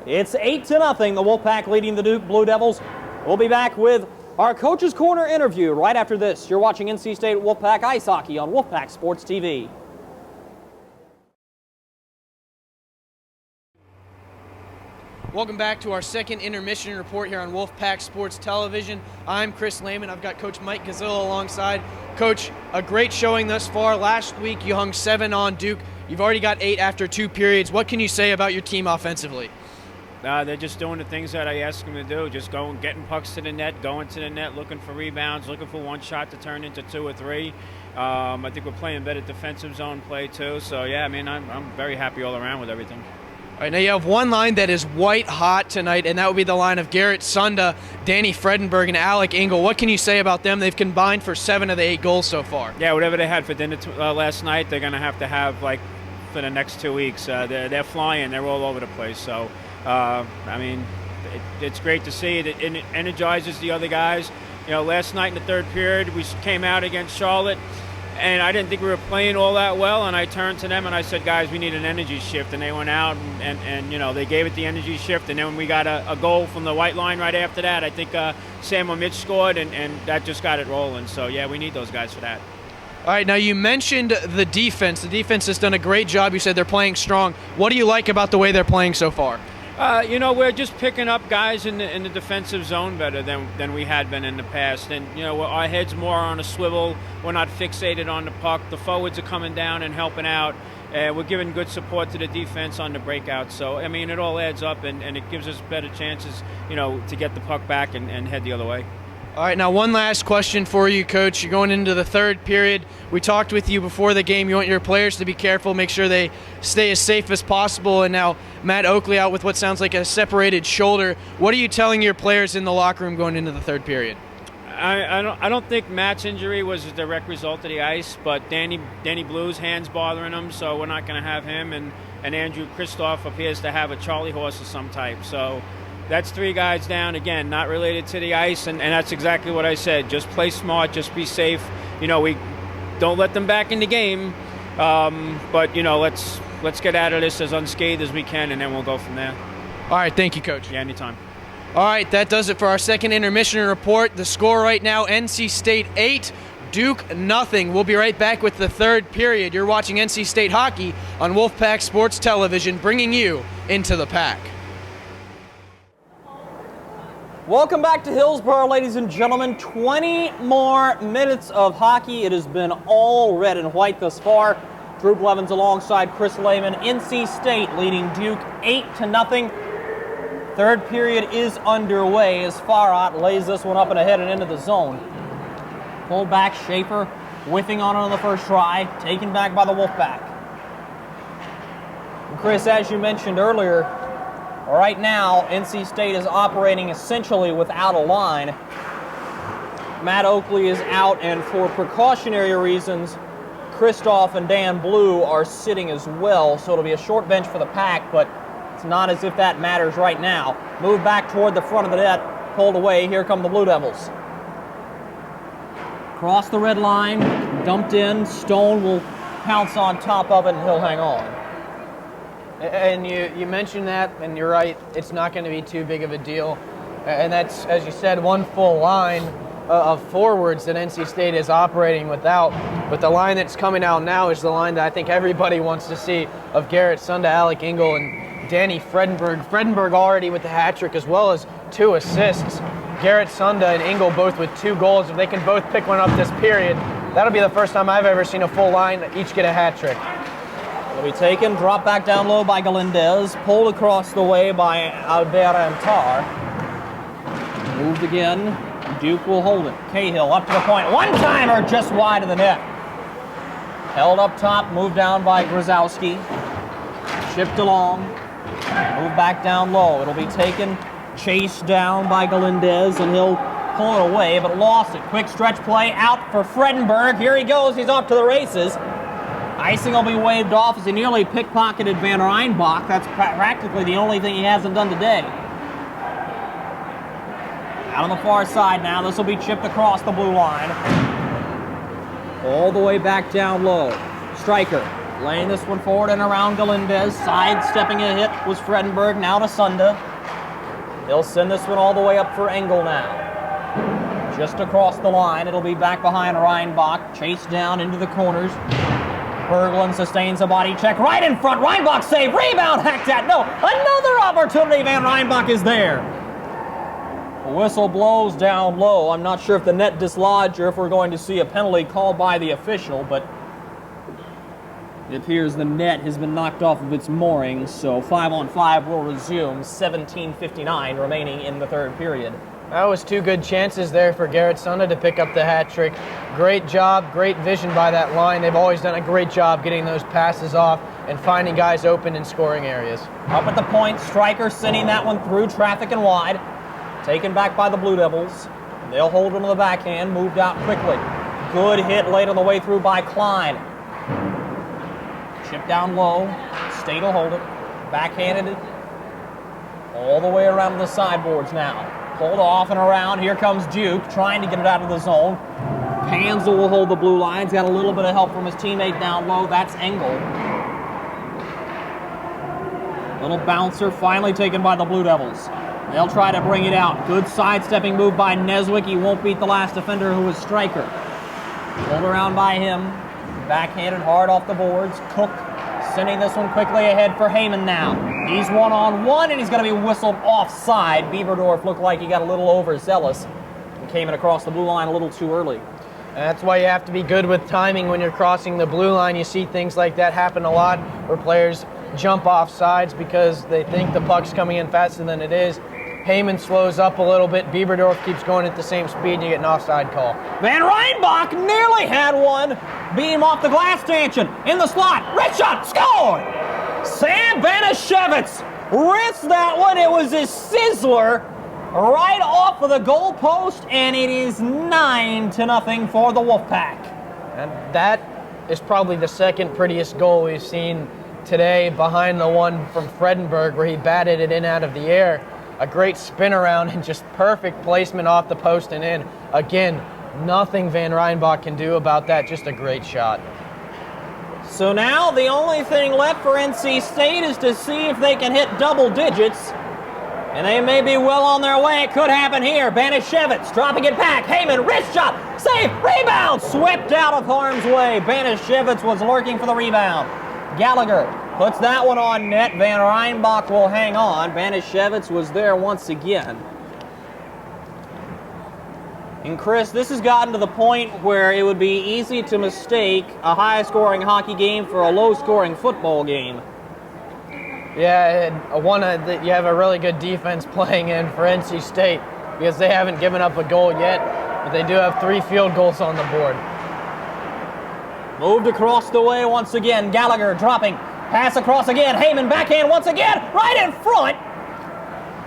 It's 8-0, the Wolfpack leading the Duke Blue Devils. We'll be back with our Coach's Corner interview right after this. You're watching NC State Wolfpack Ice Hockey on Wolfpack Sports TV. Welcome back to our second intermission report here on Wolfpack Sports Television. I'm Chris Lehman. I've got Coach Mike Gazzillo alongside. Coach, a great showing thus far. Last week you hung 7 on Duke. You've already got 8 after 2 periods. What can you say about your team offensively? They're just doing the things that I ask them to do, just going, getting pucks to the net, going to the net, looking for rebounds, looking for one shot to turn into 2 or 3. I think we're playing better defensive zone play too. So yeah, I mean, I'm very happy all around with everything. All right, now you have one line that is white hot tonight, and that would be the line of Garrett Sunda, Danny Fredenberg, and Alec Engel. What can you say about them? They've combined for 7 of the 8 goals so far. Yeah, whatever they had for dinner last night, they're going to have like for the next 2 weeks. They're flying. They're all over the place. So, I mean, it's great to see. It energizes the other guys. You know, last night in the third period, we came out against Charlotte, and I didn't think we were playing all that well, and I turned to them and I said, guys, we need an energy shift, and they went out and you know, they gave it the energy shift, and then when we got a goal from the white line right after that, I think Sam or Mitch scored, and that just got it rolling. So, yeah, we need those guys for that. All right, now you mentioned the defense. The defense has done a great job. You said they're playing strong. What do you like about the way they're playing so far? You know, we're just picking up guys in the defensive zone better than we had been in the past. And, you know, our head's more on a swivel. We're not fixated on the puck. The forwards are coming down and helping out. We're giving good support to the defense on the breakout. So, I mean, it all adds up, and it gives us better chances, you know, to get the puck back and head the other way. All right, now one last question for you, Coach. You're going into the third period. We talked with you before the game. You want your players to be careful, make sure they stay as safe as possible. And now Matt Oakley out with what sounds like a separated shoulder. What are you telling your players in the locker room going into the third period? I don't think Matt's injury was a direct result of the ice, but Danny Blue's hand's bothering him, so we're not going to have him. And Andrew Kristoff appears to have a Charlie horse of some type. So that's 3 guys down, again, not related to the ice, and that's exactly what I said. Just play smart, just be safe. You know, we don't let them back in the game, but, you know, let's get out of this as unscathed as we can, and then we'll go from there. All right, thank you, Coach. Yeah, anytime. All right, that does it for our second intermission report. The score right now, NC State 8, Duke nothing. We'll be right back with the third period. You're watching NC State Hockey on Wolfpack Sports Television, bringing you into the pack. Welcome back to Hillsborough, ladies and gentlemen. 20 more minutes of hockey. It has been all red and white thus far. Drew Blevins alongside Chris Lehman. NC State leading Duke 8-0. Third period is underway as Farhat lays this one up and ahead and into the zone. Pulled back, Schaefer whiffing on it on the first try, taken back by the Wolfpack. And Chris, as you mentioned earlier, right now NC State is operating essentially without a line. Matt Oakley is out, and for precautionary reasons, Kristoff and Dan Blue are sitting as well, so it'll be a short bench for the Pack, but it's not as if that matters right now. Move back toward the front of the net, pulled away. Here come the Blue Devils. Cross the red line, dumped in. Stone will pounce on top of it, and he'll hang on. And you mentioned that, and you're right, it's not going to be too big of a deal. And that's, as you said, one full line of forwards that NC State is operating without. But the line that's coming out now is the line that I think everybody wants to see, of Garrett Sunda, Alec Engel, and Danny Fredenberg. Fredenberg already with the hat trick as well as 2 assists. Garrett Sunda and Engel both with 2 goals. If they can both pick one up this period, that'll be the first time I've ever seen a full line each get a hat trick. It'll be taken, dropped back down low by Galindez, pulled across the way by Albert Antar. Moved again. Duke will hold it. Cahill up to the point. One-timer just wide of the net. Held up top, moved down by Grozowski. Chipped along. Moved back down low. It'll be taken, chased down by Galindez, and he'll pull it away, but lost it. Quick stretch play out for Fredenberg. Here he goes. He's off to the races. Icing will be waved off as he nearly pickpocketed Van Reinbach. That's practically the only thing he hasn't done today. Out on the far side now. This will be chipped across the blue line. All the way back down low. Stryker laying this one forward and around Galindez. Sidestepping a hit was Fredenberg. Now to Sunda. He'll send this one all the way up for Engel now. Just across the line. It'll be back behind Reinbach. Chased down into the corners. Berglund sustains a body check right in front. Reinbach save. Rebound hacked at. No. Another opportunity. Van Reinbach is there. The whistle blows down low. I'm not sure if the net dislodged or if we're going to see a penalty called by the official, but it appears the net has been knocked off of its moorings, so 5-on-5 will resume. 17:59 remaining in the third period. That was 2 good chances there for Garrett Sunda to pick up the hat trick. Great job, great vision by that line. They've always done a great job getting those passes off and finding guys open in scoring areas. Up at the point, Stryker sending that one through traffic and wide. Taken back by the Blue Devils. They'll hold him to the backhand, moved out quickly. Good hit late on the way through by Klein. Chip down low. State will hold it. Backhanded it. All the way around the sideboards now. Pulled off and around. Here comes Duke, trying to get it out of the zone. Panzel will hold the blue lines. Got a little bit of help from his teammate down low. That's Engel. Little bouncer finally taken by the Blue Devils. They'll try to bring it out. Good sidestepping move by Neswick. He won't beat the last defender, who was Stryker. Pulled around by him. Backhanded hard off the boards. Cook sending this one quickly ahead for Heyman now. He's one-on-one, and he's going to be whistled offside. Bieberdorf looked like he got a little overzealous and came in across the blue line a little too early. And that's why you have to be good with timing when you're crossing the blue line. You see things like that happen a lot where players jump off sides because they think the puck's coming in faster than it is. Heyman slows up a little bit. Bieberdorf keeps going at the same speed, and you get an offside call. Van Reinbach nearly had one. Beat him off the glass stanchion. In the slot. Red shot. Scored! Sam Banashevitz risked that one. It was a sizzler right off of the goal post, and it is 9-0 for the Wolfpack. And that is probably the second prettiest goal we've seen today, behind the one from Fredenberg where he batted it in out of the air. A great spin around and just perfect placement off the post and in. Again, nothing Van Reinbach can do about that. Just a great shot. So now the only thing left for NC State is to see if they can hit double digits. And they may be well on their way. It could happen here. Banashevitz dropping it back. Heyman, wrist shot, save, rebound, swept out of harm's way. Banashevitz was lurking for the rebound. Gallagher puts that one on net. Van Reinbach will hang on. Banashevitz was there once again. And Chris, this has gotten to the point where it would be easy to mistake a high-scoring hockey game for a low-scoring football game. Yeah, you have a really good defense playing in for NC State because they haven't given up a goal yet, but they do have 3 field goals on the board. Moved across the way once again. Gallagher dropping. Pass across again. Heyman backhand once again. Right in front.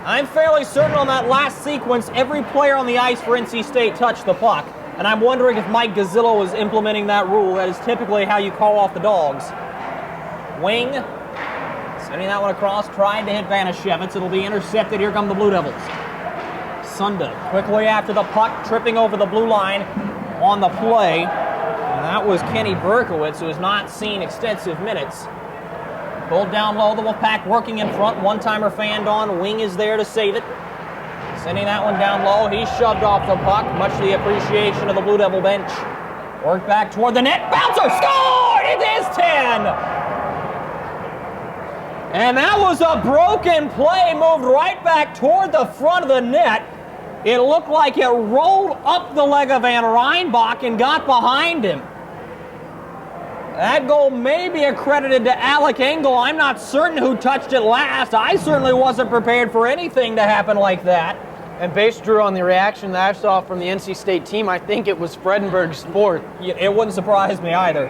I'm fairly certain on that last sequence, every player on the ice for NC State touched the puck. And I'm wondering if Mike Gazzillo was implementing that rule. That is typically how you call off the dogs. Wing. Sending that one across. Tried to hit Vanashevitz. It'll be intercepted. Here come the Blue Devils. Sunda quickly after the puck, tripping over the blue line on the play. And that was Kenny Berkowitz, who has not seen extensive minutes. Pulled down low, the Wolfpack working in front. One-timer fanned on. Wing is there to save it. Sending that one down low. He shoved off the puck, much to the appreciation of the Blue Devil bench. Worked back toward the net. Bouncer scored! It is 10! And that was a broken play, moved right back toward the front of the net. It looked like it rolled up the leg of Van Reinbach and got behind him. That goal may be accredited to Alec Engel. I'm not certain who touched it last. I certainly wasn't prepared for anything to happen like that. And based, Drew, on the reaction that I saw from the NC State team, I think it was Fredenberg's sport. It wouldn't surprise me either.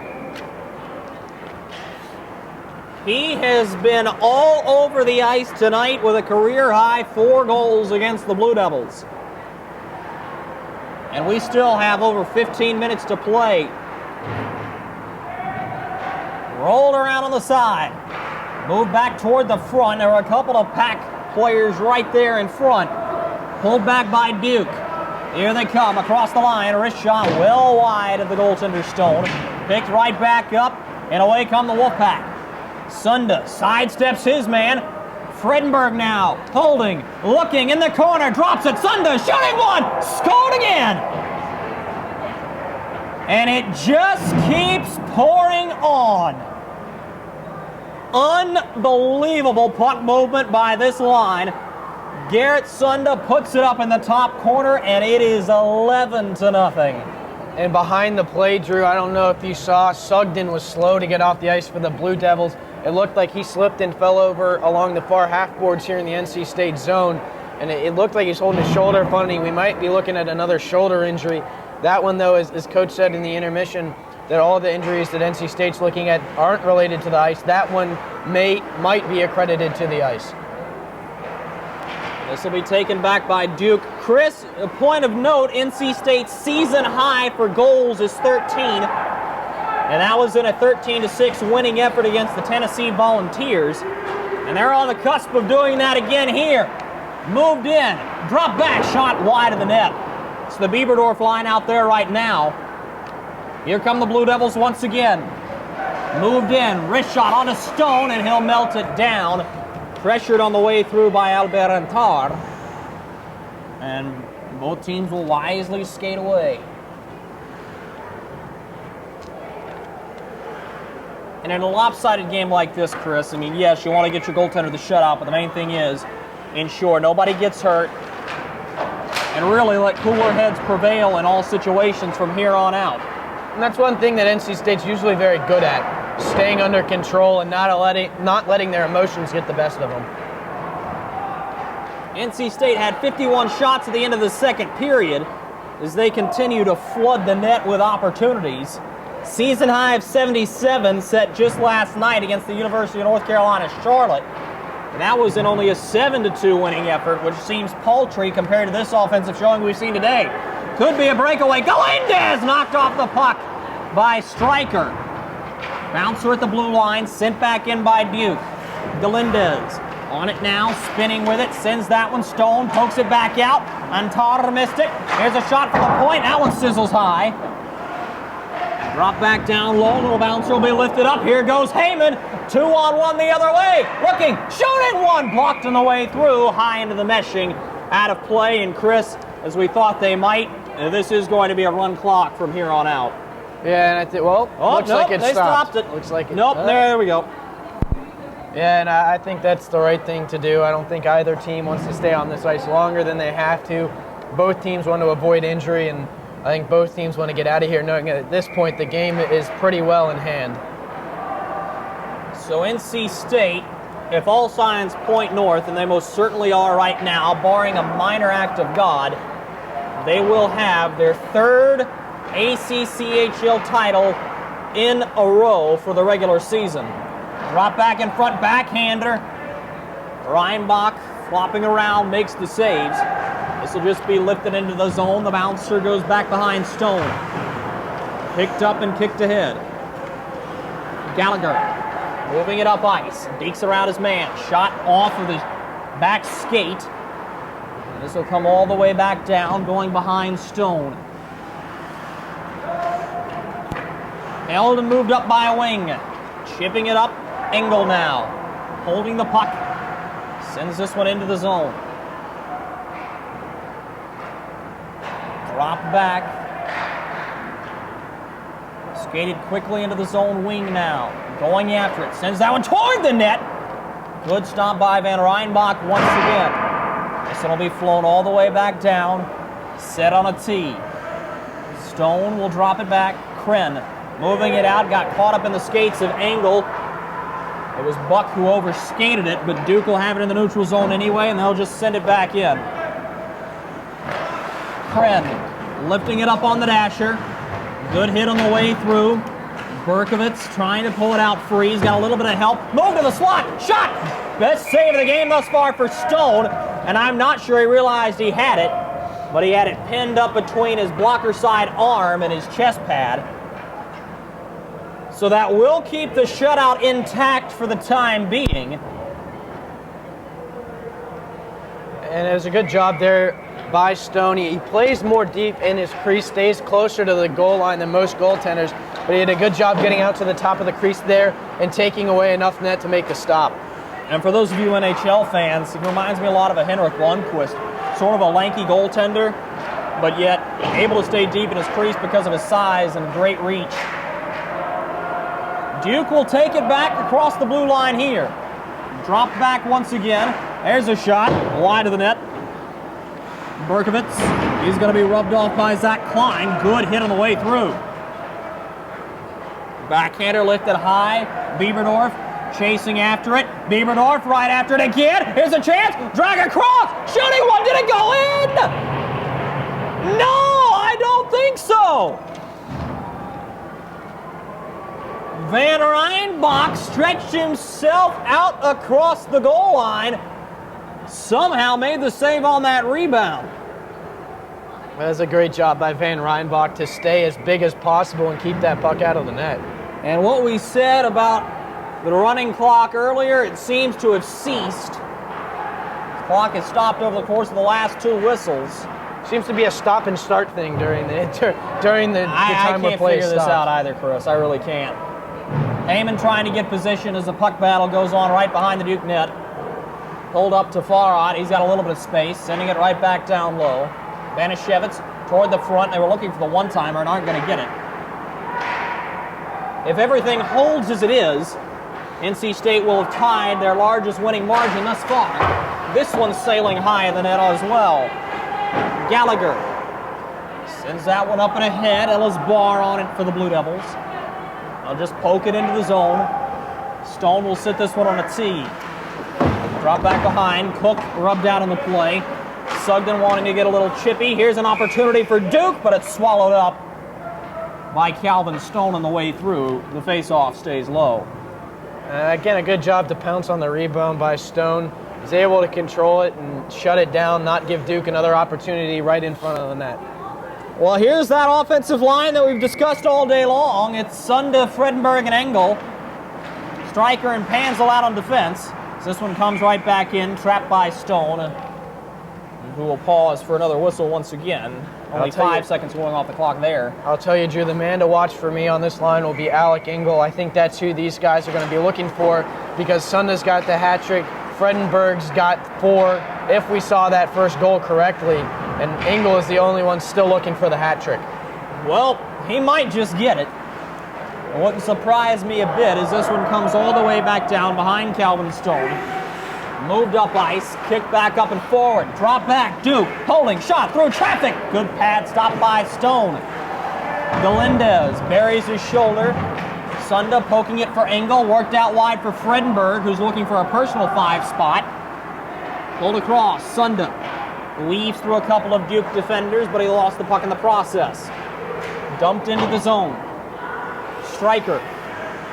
He has been all over the ice tonight with a career-high 4 goals against the Blue Devils. And we still have over 15 minutes to play. Rolled around on the side. Moved back toward the front. There were a couple of Pack players right there in front. Pulled back by Duke. Here they come across the line. A wrist shot well wide of the goaltender Stone. Picked right back up, and away come the Wolfpack. Sunda sidesteps his man. Fredenberg now holding, looking in the corner, drops it. Sunda shooting one, scored again. And it just keeps pouring on. Unbelievable puck movement by this line. Garrett Sunda puts it up in the top corner, and it is 11-0. And behind the play, Drew, I don't know if you saw, Sugden was slow to get off the ice for the Blue Devils. It looked like he slipped and fell over along the far half boards here in the NC State zone. And it looked like he's holding his shoulder. Funny, we might be looking at another shoulder injury. That one, though, as Coach said in the intermission, that all the injuries that NC State's looking at aren't related to the ice. That one might be accredited to the ice. This will be taken back by Duke. Chris, a point of note, NC State's season high for goals is 13. And that was in a 13-6 winning effort against the Tennessee Volunteers. And they're on the cusp of doing that again here. Moved in, drop back, shot wide of the net. It's the Bieberdorf line out there right now. Here come the Blue Devils once again. Moved in, wrist shot on a Stone, and he'll melt it down. Pressured on the way through by Albert Antar. And both teams will wisely skate away. And in a lopsided game like this, Chris, I mean, yes, you want to get your goaltender the shutout, but the main thing is ensure nobody gets hurt and really let cooler heads prevail in all situations from here on out. And that's one thing that NC State's usually very good at, staying under control and not letting their emotions get the best of them. NC State had 51 shots at the end of the second period as they continue to flood the net with opportunities. Season high of 77 set just last night against the University of North Carolina, Charlotte. And that was in only a 7-2 winning effort, which seems paltry compared to this offensive showing we've seen today. Could be a breakaway. Galindez knocked off the puck by Stryker. Bouncer at the blue line, sent back in by Duke. Galindez on it now, spinning with it, sends that one. Stone pokes it back out. Antar missed it. Here's a shot for the point. That one sizzles high. Drop back down low. Little bouncer will be lifted up. Here goes Heyman. 2-on-1 the other way. Looking, shooting one. Blocked on the way through. High into the meshing. Out of play. And Chris, as we thought they might, this is going to be a run clock from here on out. Yeah, and I think, well, looks like it stopped. It. Looks like it. Nope, there we go. Yeah, and I think that's the right thing to do. I don't think either team wants to stay on this ice longer than they have to. both teams want to avoid injury, and I think both teams want to get out of here knowing that at this point the game is pretty well in hand. So NC State, if all signs point north, and they most certainly are right now, barring a minor act of God, they will have their third ACCHL title in a row for the regular season. Drop back in front, backhander. Reinbach flopping around, makes the saves. This will just be lifted into the zone. The bouncer goes back behind Stone. Picked up and kicked ahead. Gallagher moving it up ice. Dekes around his man. Shot off of his back skate. And this will come all the way back down, going behind Stone. Held and moved up by a wing. Chipping it up. Engel now. Holding the puck. Sends this one into the zone. Drop back. Skated quickly into the zone wing now. Going after it. Sends that one toward the net. Good stop by Van Reinbach once again. This one will be flown all the way back down. Set on a tee. Stone will drop it back. Kren moving it out. Got caught up in the skates of Engel. It was Buck who overskated it, but Duke will have it in the neutral zone anyway, and they'll just send it back in. Kren lifting it up on the dasher. Good hit on the way through. Berkovitz trying to pull it out free. He's got a little bit of help. Move to the slot. Shot! Best save of the game thus far for Stone, and I'm not sure he realized he had it, but he had it pinned up between his blocker side arm and his chest pad. So that will keep the shutout intact for the time being. And it was a good job there by Stone. He plays more deep in his crease, stays closer to the goal line than most goaltenders, but he did a good job getting out to the top of the crease there and taking away enough net to make the stop. And for those of you NHL fans, it reminds me a lot of a Henrik Lundqvist, sort of a lanky goaltender, but yet able to stay deep in his crease because of his size and great reach. Duke will take it back across the blue line here. Drop back once again. There's a shot, wide of the net. Berkovitz, he's going to be rubbed off by Zach Klein. Good hit on the way through. Backhander lifted high. Bieberdorf chasing after it. Bieberdorf right after it again. Here's a chance. Drag across. Shooting one. Did it go in? No, I don't think so. Van Reinbach stretched himself out across the goal line. Somehow made the save on that rebound. That was a great job by Van Reinbach to stay as big as possible and keep that puck out of the net. And what we said about the running clock earlier, it seems to have ceased. The clock has stopped over the course of the last two whistles. Seems to be a stop and start thing during the time where play I can't figure this stops. out either, Chris. I really can't. Heyman trying to get position as the puck battle goes on right behind the Duke net. Pulled up to Farad. He's got a little bit of space, sending it right back down low. Banashevitz toward the front. They were looking for the one-timer and aren't going to get it. If everything holds as it is, NC State will have tied their largest winning margin thus far. This one's sailing high in the net as well. Gallagher sends that one up and ahead. Ellis Barr on it for the Blue Devils. They'll just poke it into the zone. Stone will sit this one on a tee. Drop back behind. Cook rubbed out on the play. Sugden wanting to get a little chippy. Here's an opportunity for Duke, but it's swallowed up by Calvin Stone on the way through. The face-off stays low. Again, a good job to pounce on the rebound by Stone. He's able to control it and shut it down, not give Duke another opportunity right in front of the net. Well, here's that offensive line that we've discussed all day long. It's Sunda, Fredenberg, and Engel. Stryker and Panzel out on defense. So this one comes right back in, trapped by Stone, who will pause for another whistle once again. Only 5 seconds going off the clock there. I'll tell you, Drew, the man to watch for me on this line will be Alec Engel. I think that's who these guys are going to be looking for because Sunda's got the hat trick. Fredenberg's got 4, if we saw that first goal correctly. And Engel is the only one still looking for the hat trick. Well, he might just get it. And what surprised me a bit is this one comes all the way back down behind Calvin Stone. Moved up ice, kick back up and forward, drop back, Duke, holding, shot through traffic. Good pad, stop by Stone. Galindez buries his shoulder. Sunda poking it for Engel, worked out wide for Fredenberg, who's looking for a personal 5 spot. Pulled across, Sunda weaves through a couple of Duke defenders, but he lost the puck in the process. Dumped into the zone. Stryker,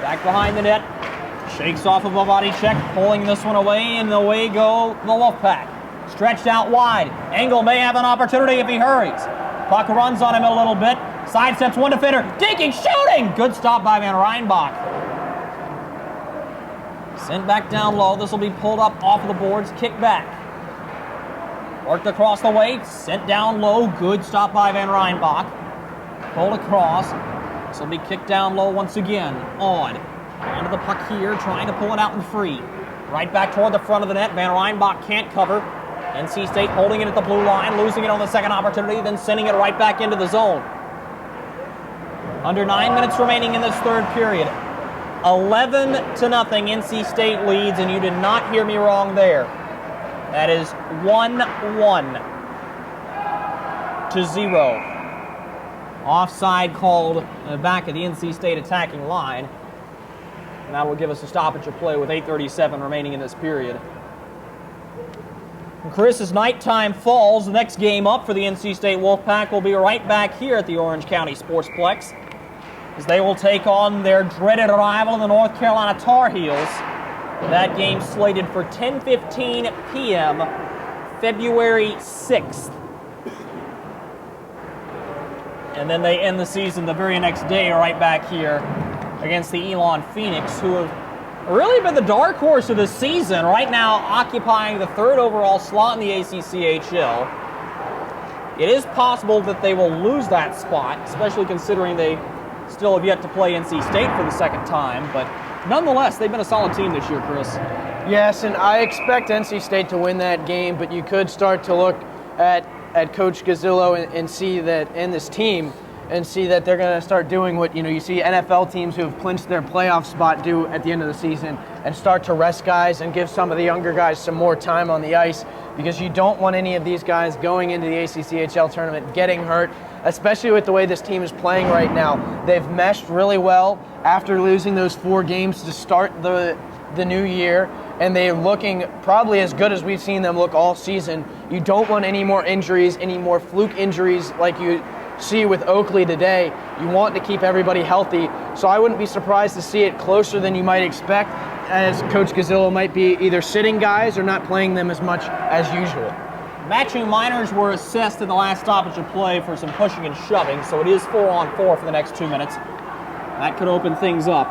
back behind the net, shakes off of a body check, pulling this one away, and away go the Wolfpack. Stretched out wide. Engel may have an opportunity if he hurries. Puck runs on him a little bit. Sidesteps one defender. Dinking, shooting! Good stop by Van Reinbach. Sent back down low. This will be pulled up off of the boards. Kick back. Worked across the way. Sent down low. Good stop by Van Reinbach. Pulled across. This will be kicked down low once again. Odd. Onto the puck here, trying to pull it out and free. Right back toward the front of the net. Van Reinbach can't cover. NC State holding it at the blue line, losing it on the second opportunity, then sending it right back into the zone. Under 9 minutes remaining in this third period. 11-0 NC State leads, and you did not hear me wrong there. That is 1-1 to 0. Offside called back at the NC State attacking line. And that will give us a stoppage of play with 8:37 remaining in this period. And Chris, as nighttime falls, the next game up for the NC State Wolfpack will be right back here at the Orange County Sportsplex, as they will take on their dreaded rival, the North Carolina Tar Heels. That game slated for 10:15 p.m. February 6th. And then they end the season the very next day right back here against the Elon Phoenix, who have really been the dark horse of the season, right now occupying the 3rd overall slot in the ACCHL. It is possible that they will lose that spot, especially considering they still have yet to play NC State for the second time, but nonetheless, they've been a solid team this year, Chris. Yes, and I expect NC State to win that game, but you could start to look at Coach Gazzillo and see that, and this team, and see that they're going to start doing what you see NFL teams who have clinched their playoff spot do at the end of the season, and start to rest guys and give some of the younger guys some more time on the ice, because you don't want any of these guys going into the ACCHL tournament getting hurt, especially with the way this team is playing right now. They've meshed really well after losing those 4 games to start the new year, and they're looking probably as good as we've seen them look all season. You don't want any more injuries, any more fluke injuries like you see with Oakley today. You want to keep everybody healthy, so I wouldn't be surprised to see it closer than you might expect, as Coach Gazzillo might be either sitting guys or not playing them as much as usual. Matching minors were assessed in the last stoppage of play for some pushing and shoving, so it is 4-on-4 for the next 2 minutes. That could open things up.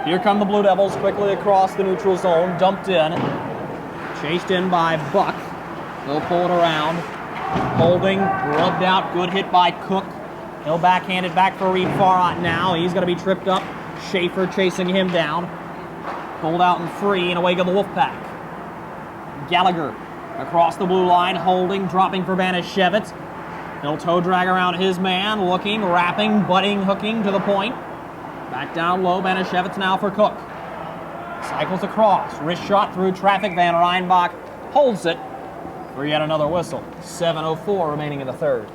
Here come the Blue Devils quickly across the neutral zone, dumped in, chased in by Buck. They'll pull it around. Holding, rubbed out, good hit by Cook. He'll backhand it back for Reed Farhat now. He's going to be tripped up. Schaefer chasing him down. Pulled out and free, and away go the Wolfpack. Gallagher across the blue line, holding, dropping for Banashevitz. He'll toe drag around his man, looking, wrapping, butting, hooking to the point. Back down low, Banashevitz now for Cook. Cycles across, wrist shot through traffic. Van Reinbach holds it for yet another whistle. 7:04 remaining in the third.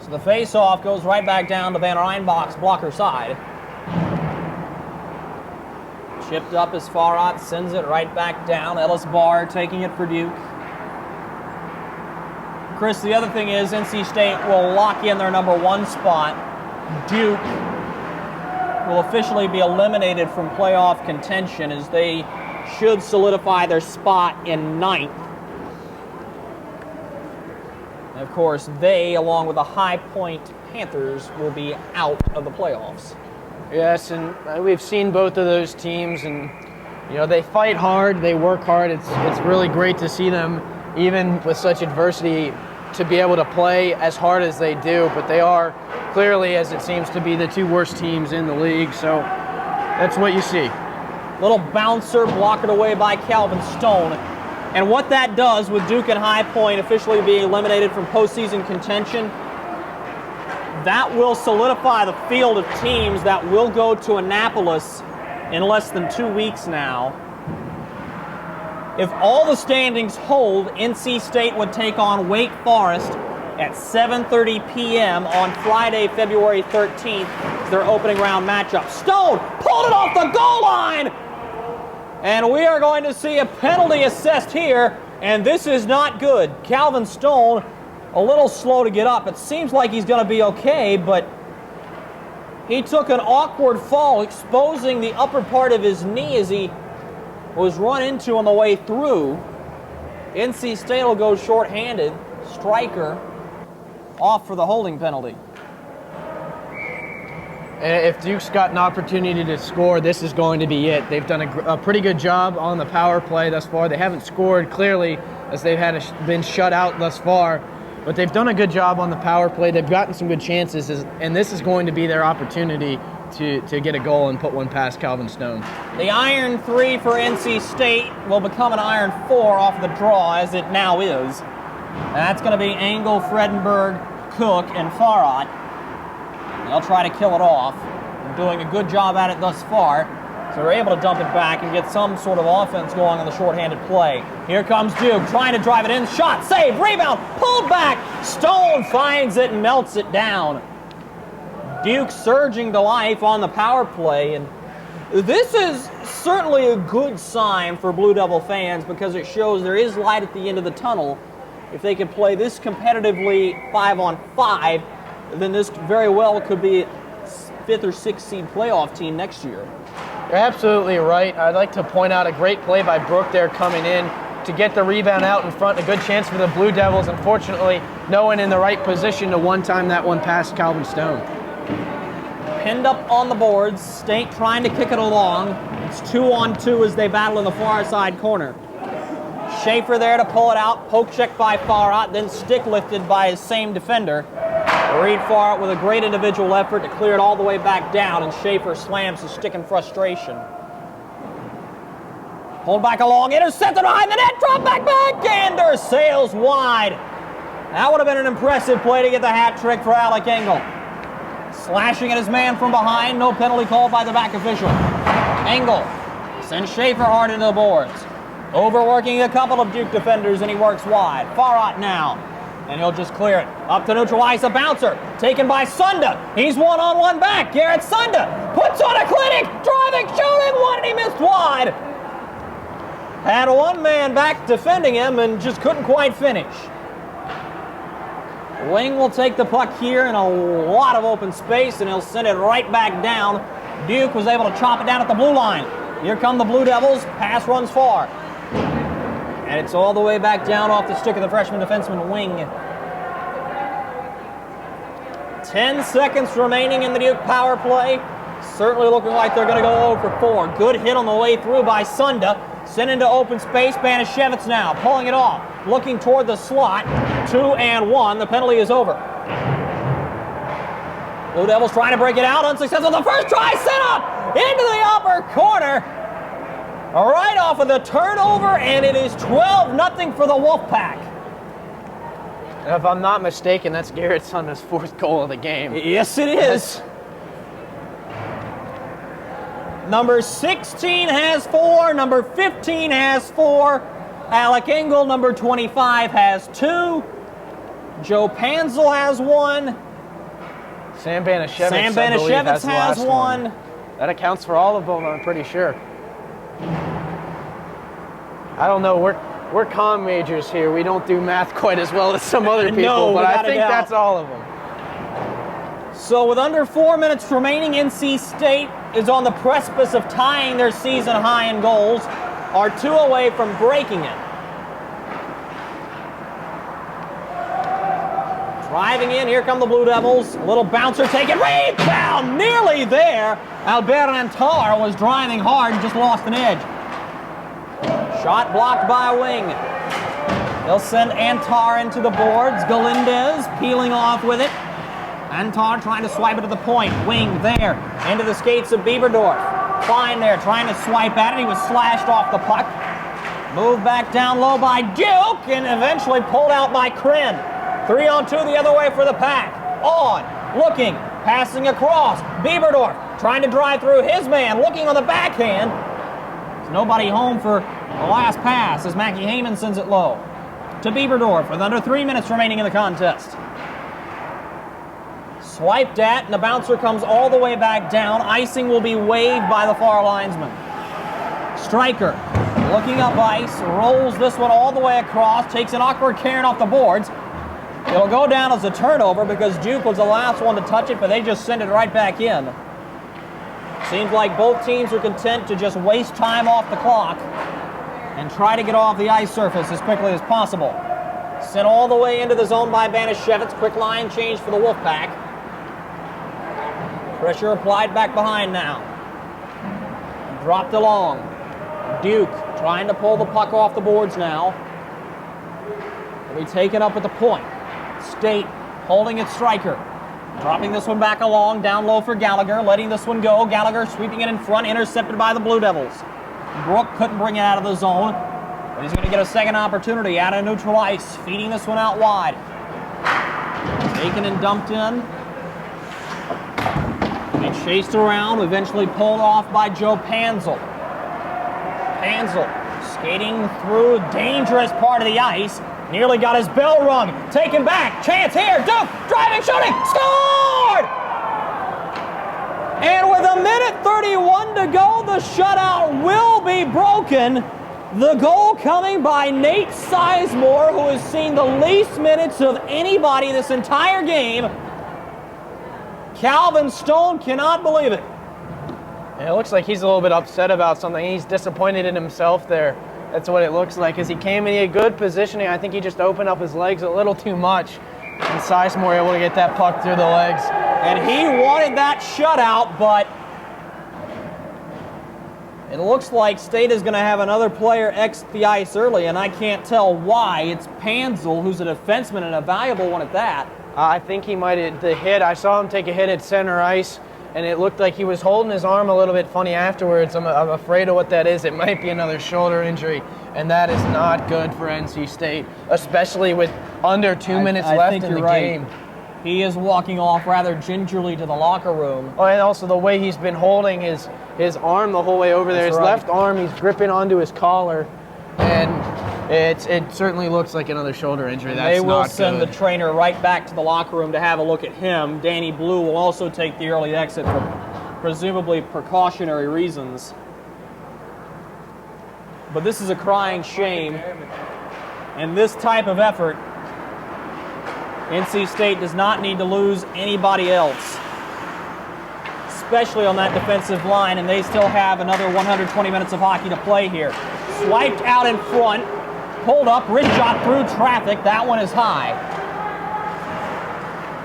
So the face-off goes right back down to Van Reinbach's blocker side. Chipped up as Farhat sends it right back down. Ellis Barr taking it for Duke. Chris, the other thing is NC State will lock in their number 1 spot. Duke will officially be eliminated from playoff contention, as they should solidify their spot in 9th. And of course, they, along with the High Point Panthers, will be out of the playoffs. Yes, and we've seen both of those teams, and they fight hard, they work hard. It's really great to see them, even with such adversity, to be able to play as hard as they do. But they are clearly, as it seems to be, the 2 worst teams in the league. So that's what you see. Little bouncer, blocked away by Calvin Stone. And what that does with Duke and High Point officially being eliminated from postseason contention, that will solidify the field of teams that will go to Annapolis in less than 2 weeks now. If all the standings hold, NC State would take on Wake Forest at 7:30 p.m. on Friday, February 13th, their opening round matchup. Stone pulled it off the goal line! And we are going to see a penalty assessed here, and this is not good. Calvin Stone, a little slow to get up. It seems like he's going to be okay, but he took an awkward fall, exposing the upper part of his knee as he was run into on the way through. NC State will go shorthanded. Striker off for the holding penalty. And if Duke's got an opportunity to score, this is going to be it. They've done a pretty good job on the power play thus far. They haven't scored clearly as they've been shut out thus far, but they've done a good job on the power play. They've gotten some good chances, and this is going to be their opportunity to get a goal and put one past Calvin Stone. The iron 3 for NC State will become an iron 4 off the draw, as it now is. And that's going to be Engel, Fredenberg, Cook, and Farad. They'll try to kill it off. They're doing a good job at it thus far, so they're able to dump it back and get some sort of offense going on the shorthanded play. Here comes Duke, trying to drive it in. Shot, save, rebound, pulled back. Stone finds it and melts it down. Duke surging to life on the power play, and this is certainly a good sign for Blue Devil fans because it shows there is light at the end of the tunnel. If they can play this competitively 5-on-5, then this very well could be a 5th or 6th seed playoff team next year. You're absolutely right. I'd like to point out a great play by Brooke there coming in to get the rebound out in front. A good chance for the Blue Devils. Unfortunately, no one in the right position to one-time that one past Calvin Stone. Pinned up on the boards. State trying to kick it along. It's 2-on-2 as they battle in the far side corner. Schaefer there to pull it out. Poke check by Farad, then stick lifted by his same defender. Reed Farad with a great individual effort to clear it all the way back down, and Schaefer slams his stick in frustration. Pulled back along, intercepted behind the net, drop backhander, sails wide. That would have been an impressive play to get the hat trick for Alec Engel. Slashing at his man from behind, no penalty called by the back official. Engel sends Schaefer hard into the boards. Overworking a couple of Duke defenders, and he works wide. Farad now, and he'll just clear it. Up to neutralize a bouncer, taken by Sunda. He's one-on-one back. Garrett Sunda puts on a clinic, driving, shooting one, and he missed wide. Had one man back defending him and just couldn't quite finish. Wing will take the puck here in a lot of open space, and he'll send it right back down. Duke was able to chop it down at the blue line. Here come the Blue Devils. Pass runs far. And it's all the way back down off the stick of the freshman defenseman Wing. 10 seconds remaining in the Duke power play. Certainly looking like they're going to go 0 for 4. Good hit on the way through by Sunda. Sent into open space. Banashevitz now pulling it off. Looking toward the slot. 2-1. The penalty is over. Blue Devils trying to break it out. Unsuccessful. The first try set up into the upper corner. Right off of the turnover, and it is 12-0 for the Wolfpack. And if I'm not mistaken, that's Garrett Sunda's 4th goal of the game. Yes, it is. Number 16 has 4. Number 15 has 4. Alec Engel, number 25, has 2. Joe Panzel has 1. Sam Banashevitz has 1. That accounts for all of them, I'm pretty sure. I don't know, we're comm majors here. We don't do math quite as well as some other people, No, but I think doubt. that's all of them. So with under 4 minutes remaining, NC State is on the precipice of tying their season high in goals, are 2 away from breaking it. Driving in, here come the Blue Devils. A little bouncer taken, rebound, nearly there. Albert Antar was driving hard and just lost an edge. Shot blocked by Wing. They'll send Antar into the boards. Galindez peeling off with it. Antar trying to swipe it to the point. Wing there, into the skates of Bieberdorf. Fine there, trying to swipe at it. He was slashed off the puck. Moved back down low by Duke, and eventually pulled out by Kren. 3-on-2 the other way for the Pack. On, looking, passing across. Bieberdorf trying to drive through his man, looking on the backhand. There's nobody home for the last pass as Mackie Heyman sends it low to Bieberdorf with under 3 minutes remaining in the contest. Swiped at, and the bouncer comes all the way back down. Icing will be waved by the far linesman. Stryker looking up ice, rolls this one all the way across, takes an awkward Karen off the boards. It'll go down as a turnover because Duke was the last one to touch it, but they just send it right back in. Seems like both teams are content to just waste time off the clock and try to get off the ice surface as quickly as possible. Sent all the way into the zone by Banashevitz. Quick line change for the Wolfpack. Pressure applied back behind now. Dropped along. Duke trying to pull the puck off the boards now. Will be taken up at the point. State holding its Stryker. Dropping this one back along, down low for Gallagher, letting this one go. Gallagher sweeping it in front, intercepted by the Blue Devils. Brook couldn't bring it out of the zone, but he's going to get a second opportunity out of neutral ice, feeding this one out wide. Taken and dumped in. He chased around, eventually pulled off by Joe Panzel. Panzel skating through a dangerous part of the ice. Nearly got his bell rung. Taken back. Chance here. Duke driving, shooting. Scored! And with 1:31 to go, the shutout will be broken. The goal coming by Nate Sizemore, who has seen the least minutes of anybody this entire game. Calvin Stone cannot believe it. And it looks like he's a little bit upset about something. He's disappointed in himself there. That's what it looks like, as he came in, he had good positioning. I think he just opened up his legs a little too much. And Sizemore able to get that puck through the legs. And he wanted that shutout, but it looks like State is going to have another player exit the ice early, and I can't tell why. It's Panzel, who's a defenseman and a valuable one at that. I think he might have the hit. I saw him take a hit at center ice, and it looked like he was holding his arm a little bit funny afterwards. I'm afraid of what that is. It might be another shoulder injury, and that is not good for NC State, especially with under 2 minutes left in the game. He is walking off rather gingerly to the locker room. Oh, and also the way he's been holding his arm the whole way over there. His left arm, he's gripping onto his collar, and it certainly looks like another shoulder injury. That's they will not send good. the trainer right back to the locker room to have a look at him. Danny Blue will also take the early exit for presumably precautionary reasons. But this is a crying shame. And this type of effort, NC State does not need to lose anybody else, especially on that defensive line, and they still have another 120 minutes of hockey to play here. Swiped out in front, pulled up, wrist shot through traffic. That one is high.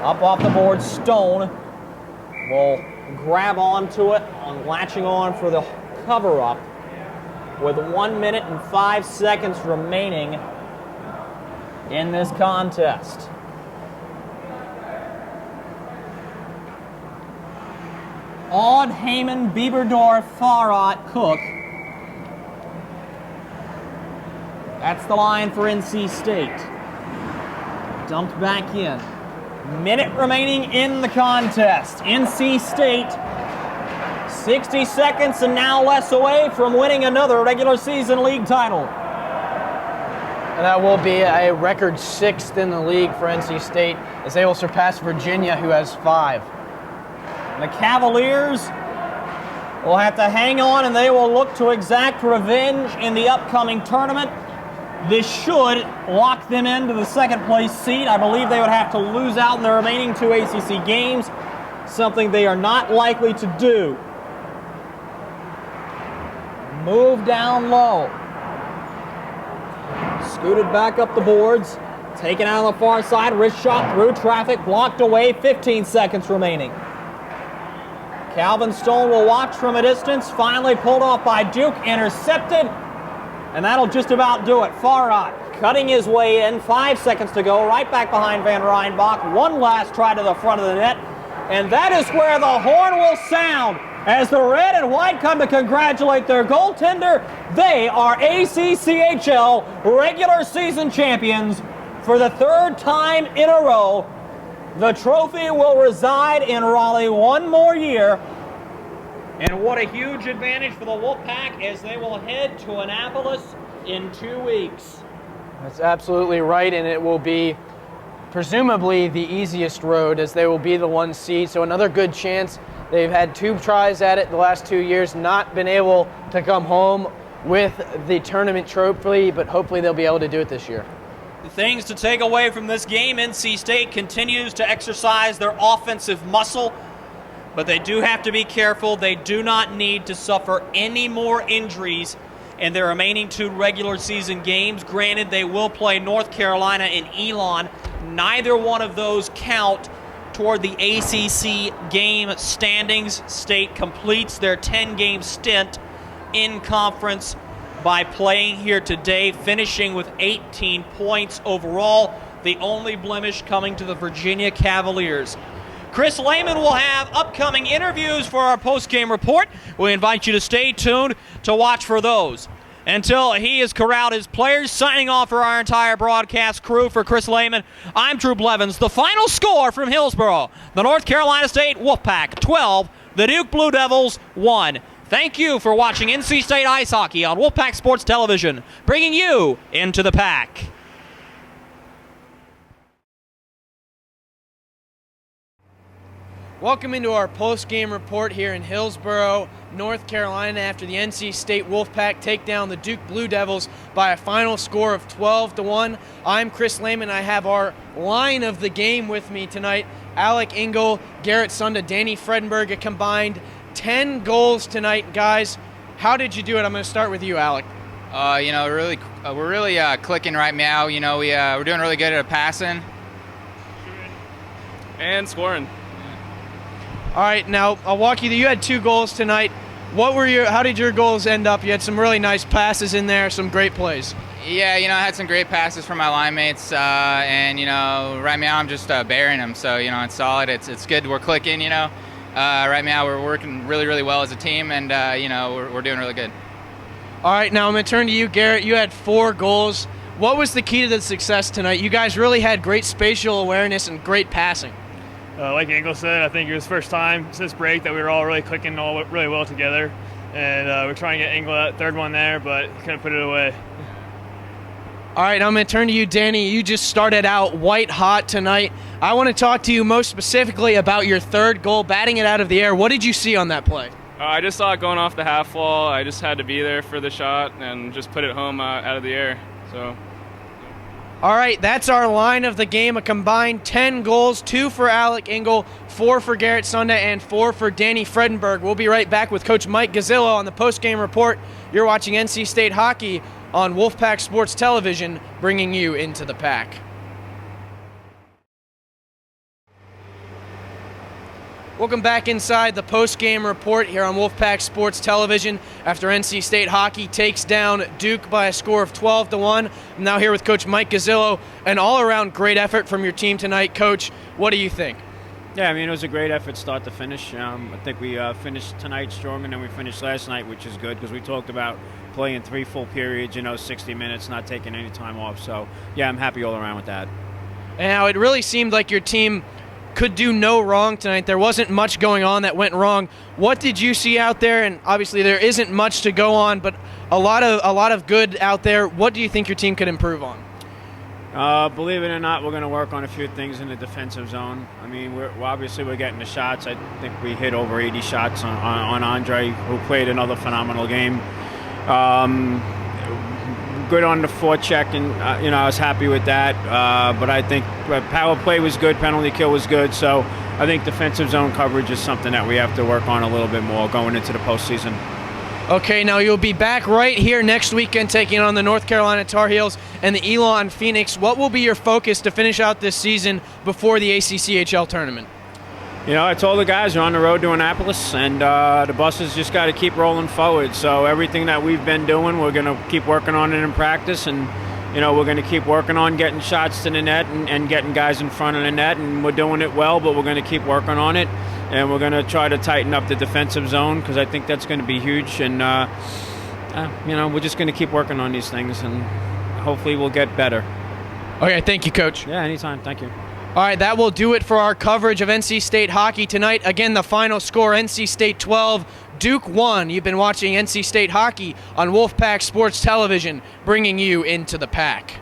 Up off the board, Stone will grab onto it, latching on for the cover-up with 1 minute and 5 seconds remaining in this contest. Aud, Heyman, Bieberdorf, Farrat, Cook. That's the line for NC State. Dumped back in. Minute remaining in the contest. NC State 60 seconds and now less away from winning another regular season league title. And that will be a record 6th in the league for NC State, as they will surpass Virginia, who has 5. The Cavaliers will have to hang on, and they will look to exact revenge in the upcoming tournament. This should lock them into the second place seat. I believe they would have to lose out in the remaining 2 ACC games, something they are not likely to do. Move down low. Scooted back up the boards. Taken out on the far side. Wrist shot through traffic. Blocked away. 15 seconds remaining. Calvin Stone will watch from a distance. Finally pulled off by Duke. Intercepted. And that'll just about do it. Farrat cutting his way in. 5 seconds to go. Right back behind Van Reinbach. One last try to the front of the net. And that is where the horn will sound as the red and white come to congratulate their goaltender. They are ACCHL regular season champions for the 3rd time in a row. The trophy will reside in Raleigh one more year. And what a huge advantage for the Wolfpack as they will head to Annapolis in 2 weeks. That's absolutely right, and it will be presumably the easiest road as they will be the 1 seed. So another good chance. They've had 2 tries at it the last 2 years, not been able to come home with the tournament trophy, but hopefully they'll be able to do it this year. The things to take away from this game, NC State continues to exercise their offensive muscle, but they do have to be careful. They do not need to suffer any more injuries in their remaining 2 regular season games. Granted, they will play North Carolina and Elon. Neither one of those count toward the ACC game standings. State completes their 10-game stint in conference by playing here today, finishing with 18 points overall, the only blemish coming to the Virginia Cavaliers. Chris Lehman will have upcoming interviews for our post-game report. We invite you to stay tuned to watch for those. Until he has corralled his players, signing off for our entire broadcast crew, for Chris Lehman, I'm Drew Blevins. The final score from Hillsboro, the North Carolina State Wolfpack 12, the Duke Blue Devils 1. Thank you for watching NC State Ice Hockey on Wolfpack Sports Television, bringing you into the pack. Welcome into our post-game report here in Hillsboro, North Carolina, after the NC State Wolfpack take down the Duke Blue Devils by a final score of 12-1. I'm Chris Lehman. I have our line of the game with me tonight. Alec Engel, Garrett Sunda, Danny Fredenberg, a combined 10 goals tonight. Guys, how did you do it? I'm going to start with you, Alec. We're really clicking right now. We're doing really good at passing and scoring. All right, now I'll walk you through. You had 2 goals tonight. How did your goals end up? You had some really nice passes in there, some great plays. Yeah, I had some great passes from my line mates, and right now I'm just bearing them. So it's solid. It's good. We're clicking. Right now we're working really, really well as a team, and we're doing really good. All right, now I'm going to turn to you, Garrett. You had 4 goals. What was the key to the success tonight? You guys really had great spatial awareness and great passing. Like Engel said, I think it was the first time since break that we were all really clicking all really well together. And we're trying to get Engel that 3rd one there, but couldn't put it away. All right, I'm going to turn to you, Danny. You just started out white hot tonight. I want to talk to you most specifically about your 3rd goal, batting it out of the air. What did you see on that play? I just saw it going off the half wall. I just had to be there for the shot and just put it home out of the air. So. All right, that's our line of the game, a combined 10 goals, 2 for Alec Engel, 4 for Garrett Sunda, and 4 for Danny Fredenberg. We'll be right back with Coach Mike Gazzillo on the post-game report. You're watching NC State Hockey on Wolfpack Sports Television, bringing you into the pack. Welcome back inside the post-game report here on Wolfpack Sports Television after NC State Hockey takes down Duke by a score of 12-1. I'm now here with Coach Mike Gazzillo. An all-around great effort from your team tonight. Coach, what do you think? Yeah, it was a great effort start to finish. I think we finished tonight stronger than we finished last night, which is good because we talked about playing 3 full periods, 60 minutes, not taking any time off. So, yeah, I'm happy all around with that. And now it really seemed like your team could do no wrong tonight. There wasn't much going on that went wrong. What did you see out there? And obviously there isn't much to go on, but a lot of good out there. What do you think your team could improve on? Believe it or not, we're going to work on a few things in the defensive zone. We're getting the shots. I think we hit over 80 shots on Andre, who played another phenomenal game. Good on the forecheck, and I was happy with that. But I think power play was good, penalty kill was good. So I think defensive zone coverage is something that we have to work on a little bit more going into the postseason. Okay, now you'll be back right here next weekend taking on the North Carolina Tar Heels and the Elon Phoenix. What will be your focus to finish out this season before the ACCHL tournament? I told the guys we're on the road to Annapolis, and the buses just got to keep rolling forward. So everything that we've been doing, we're going to keep working on it in practice, and we're going to keep working on getting shots to the net and getting guys in front of the net, and we're doing it well, but we're going to keep working on it, and we're going to try to tighten up the defensive zone because I think that's going to be huge, and we're just going to keep working on these things, and hopefully we'll get better. Okay, thank you, Coach. Yeah, anytime. Thank you. All right, that will do it for our coverage of NC State hockey tonight. Again, the final score, NC State 12, Duke 1. You've been watching NC State hockey on Wolfpack Sports Television, bringing you Into the Pack.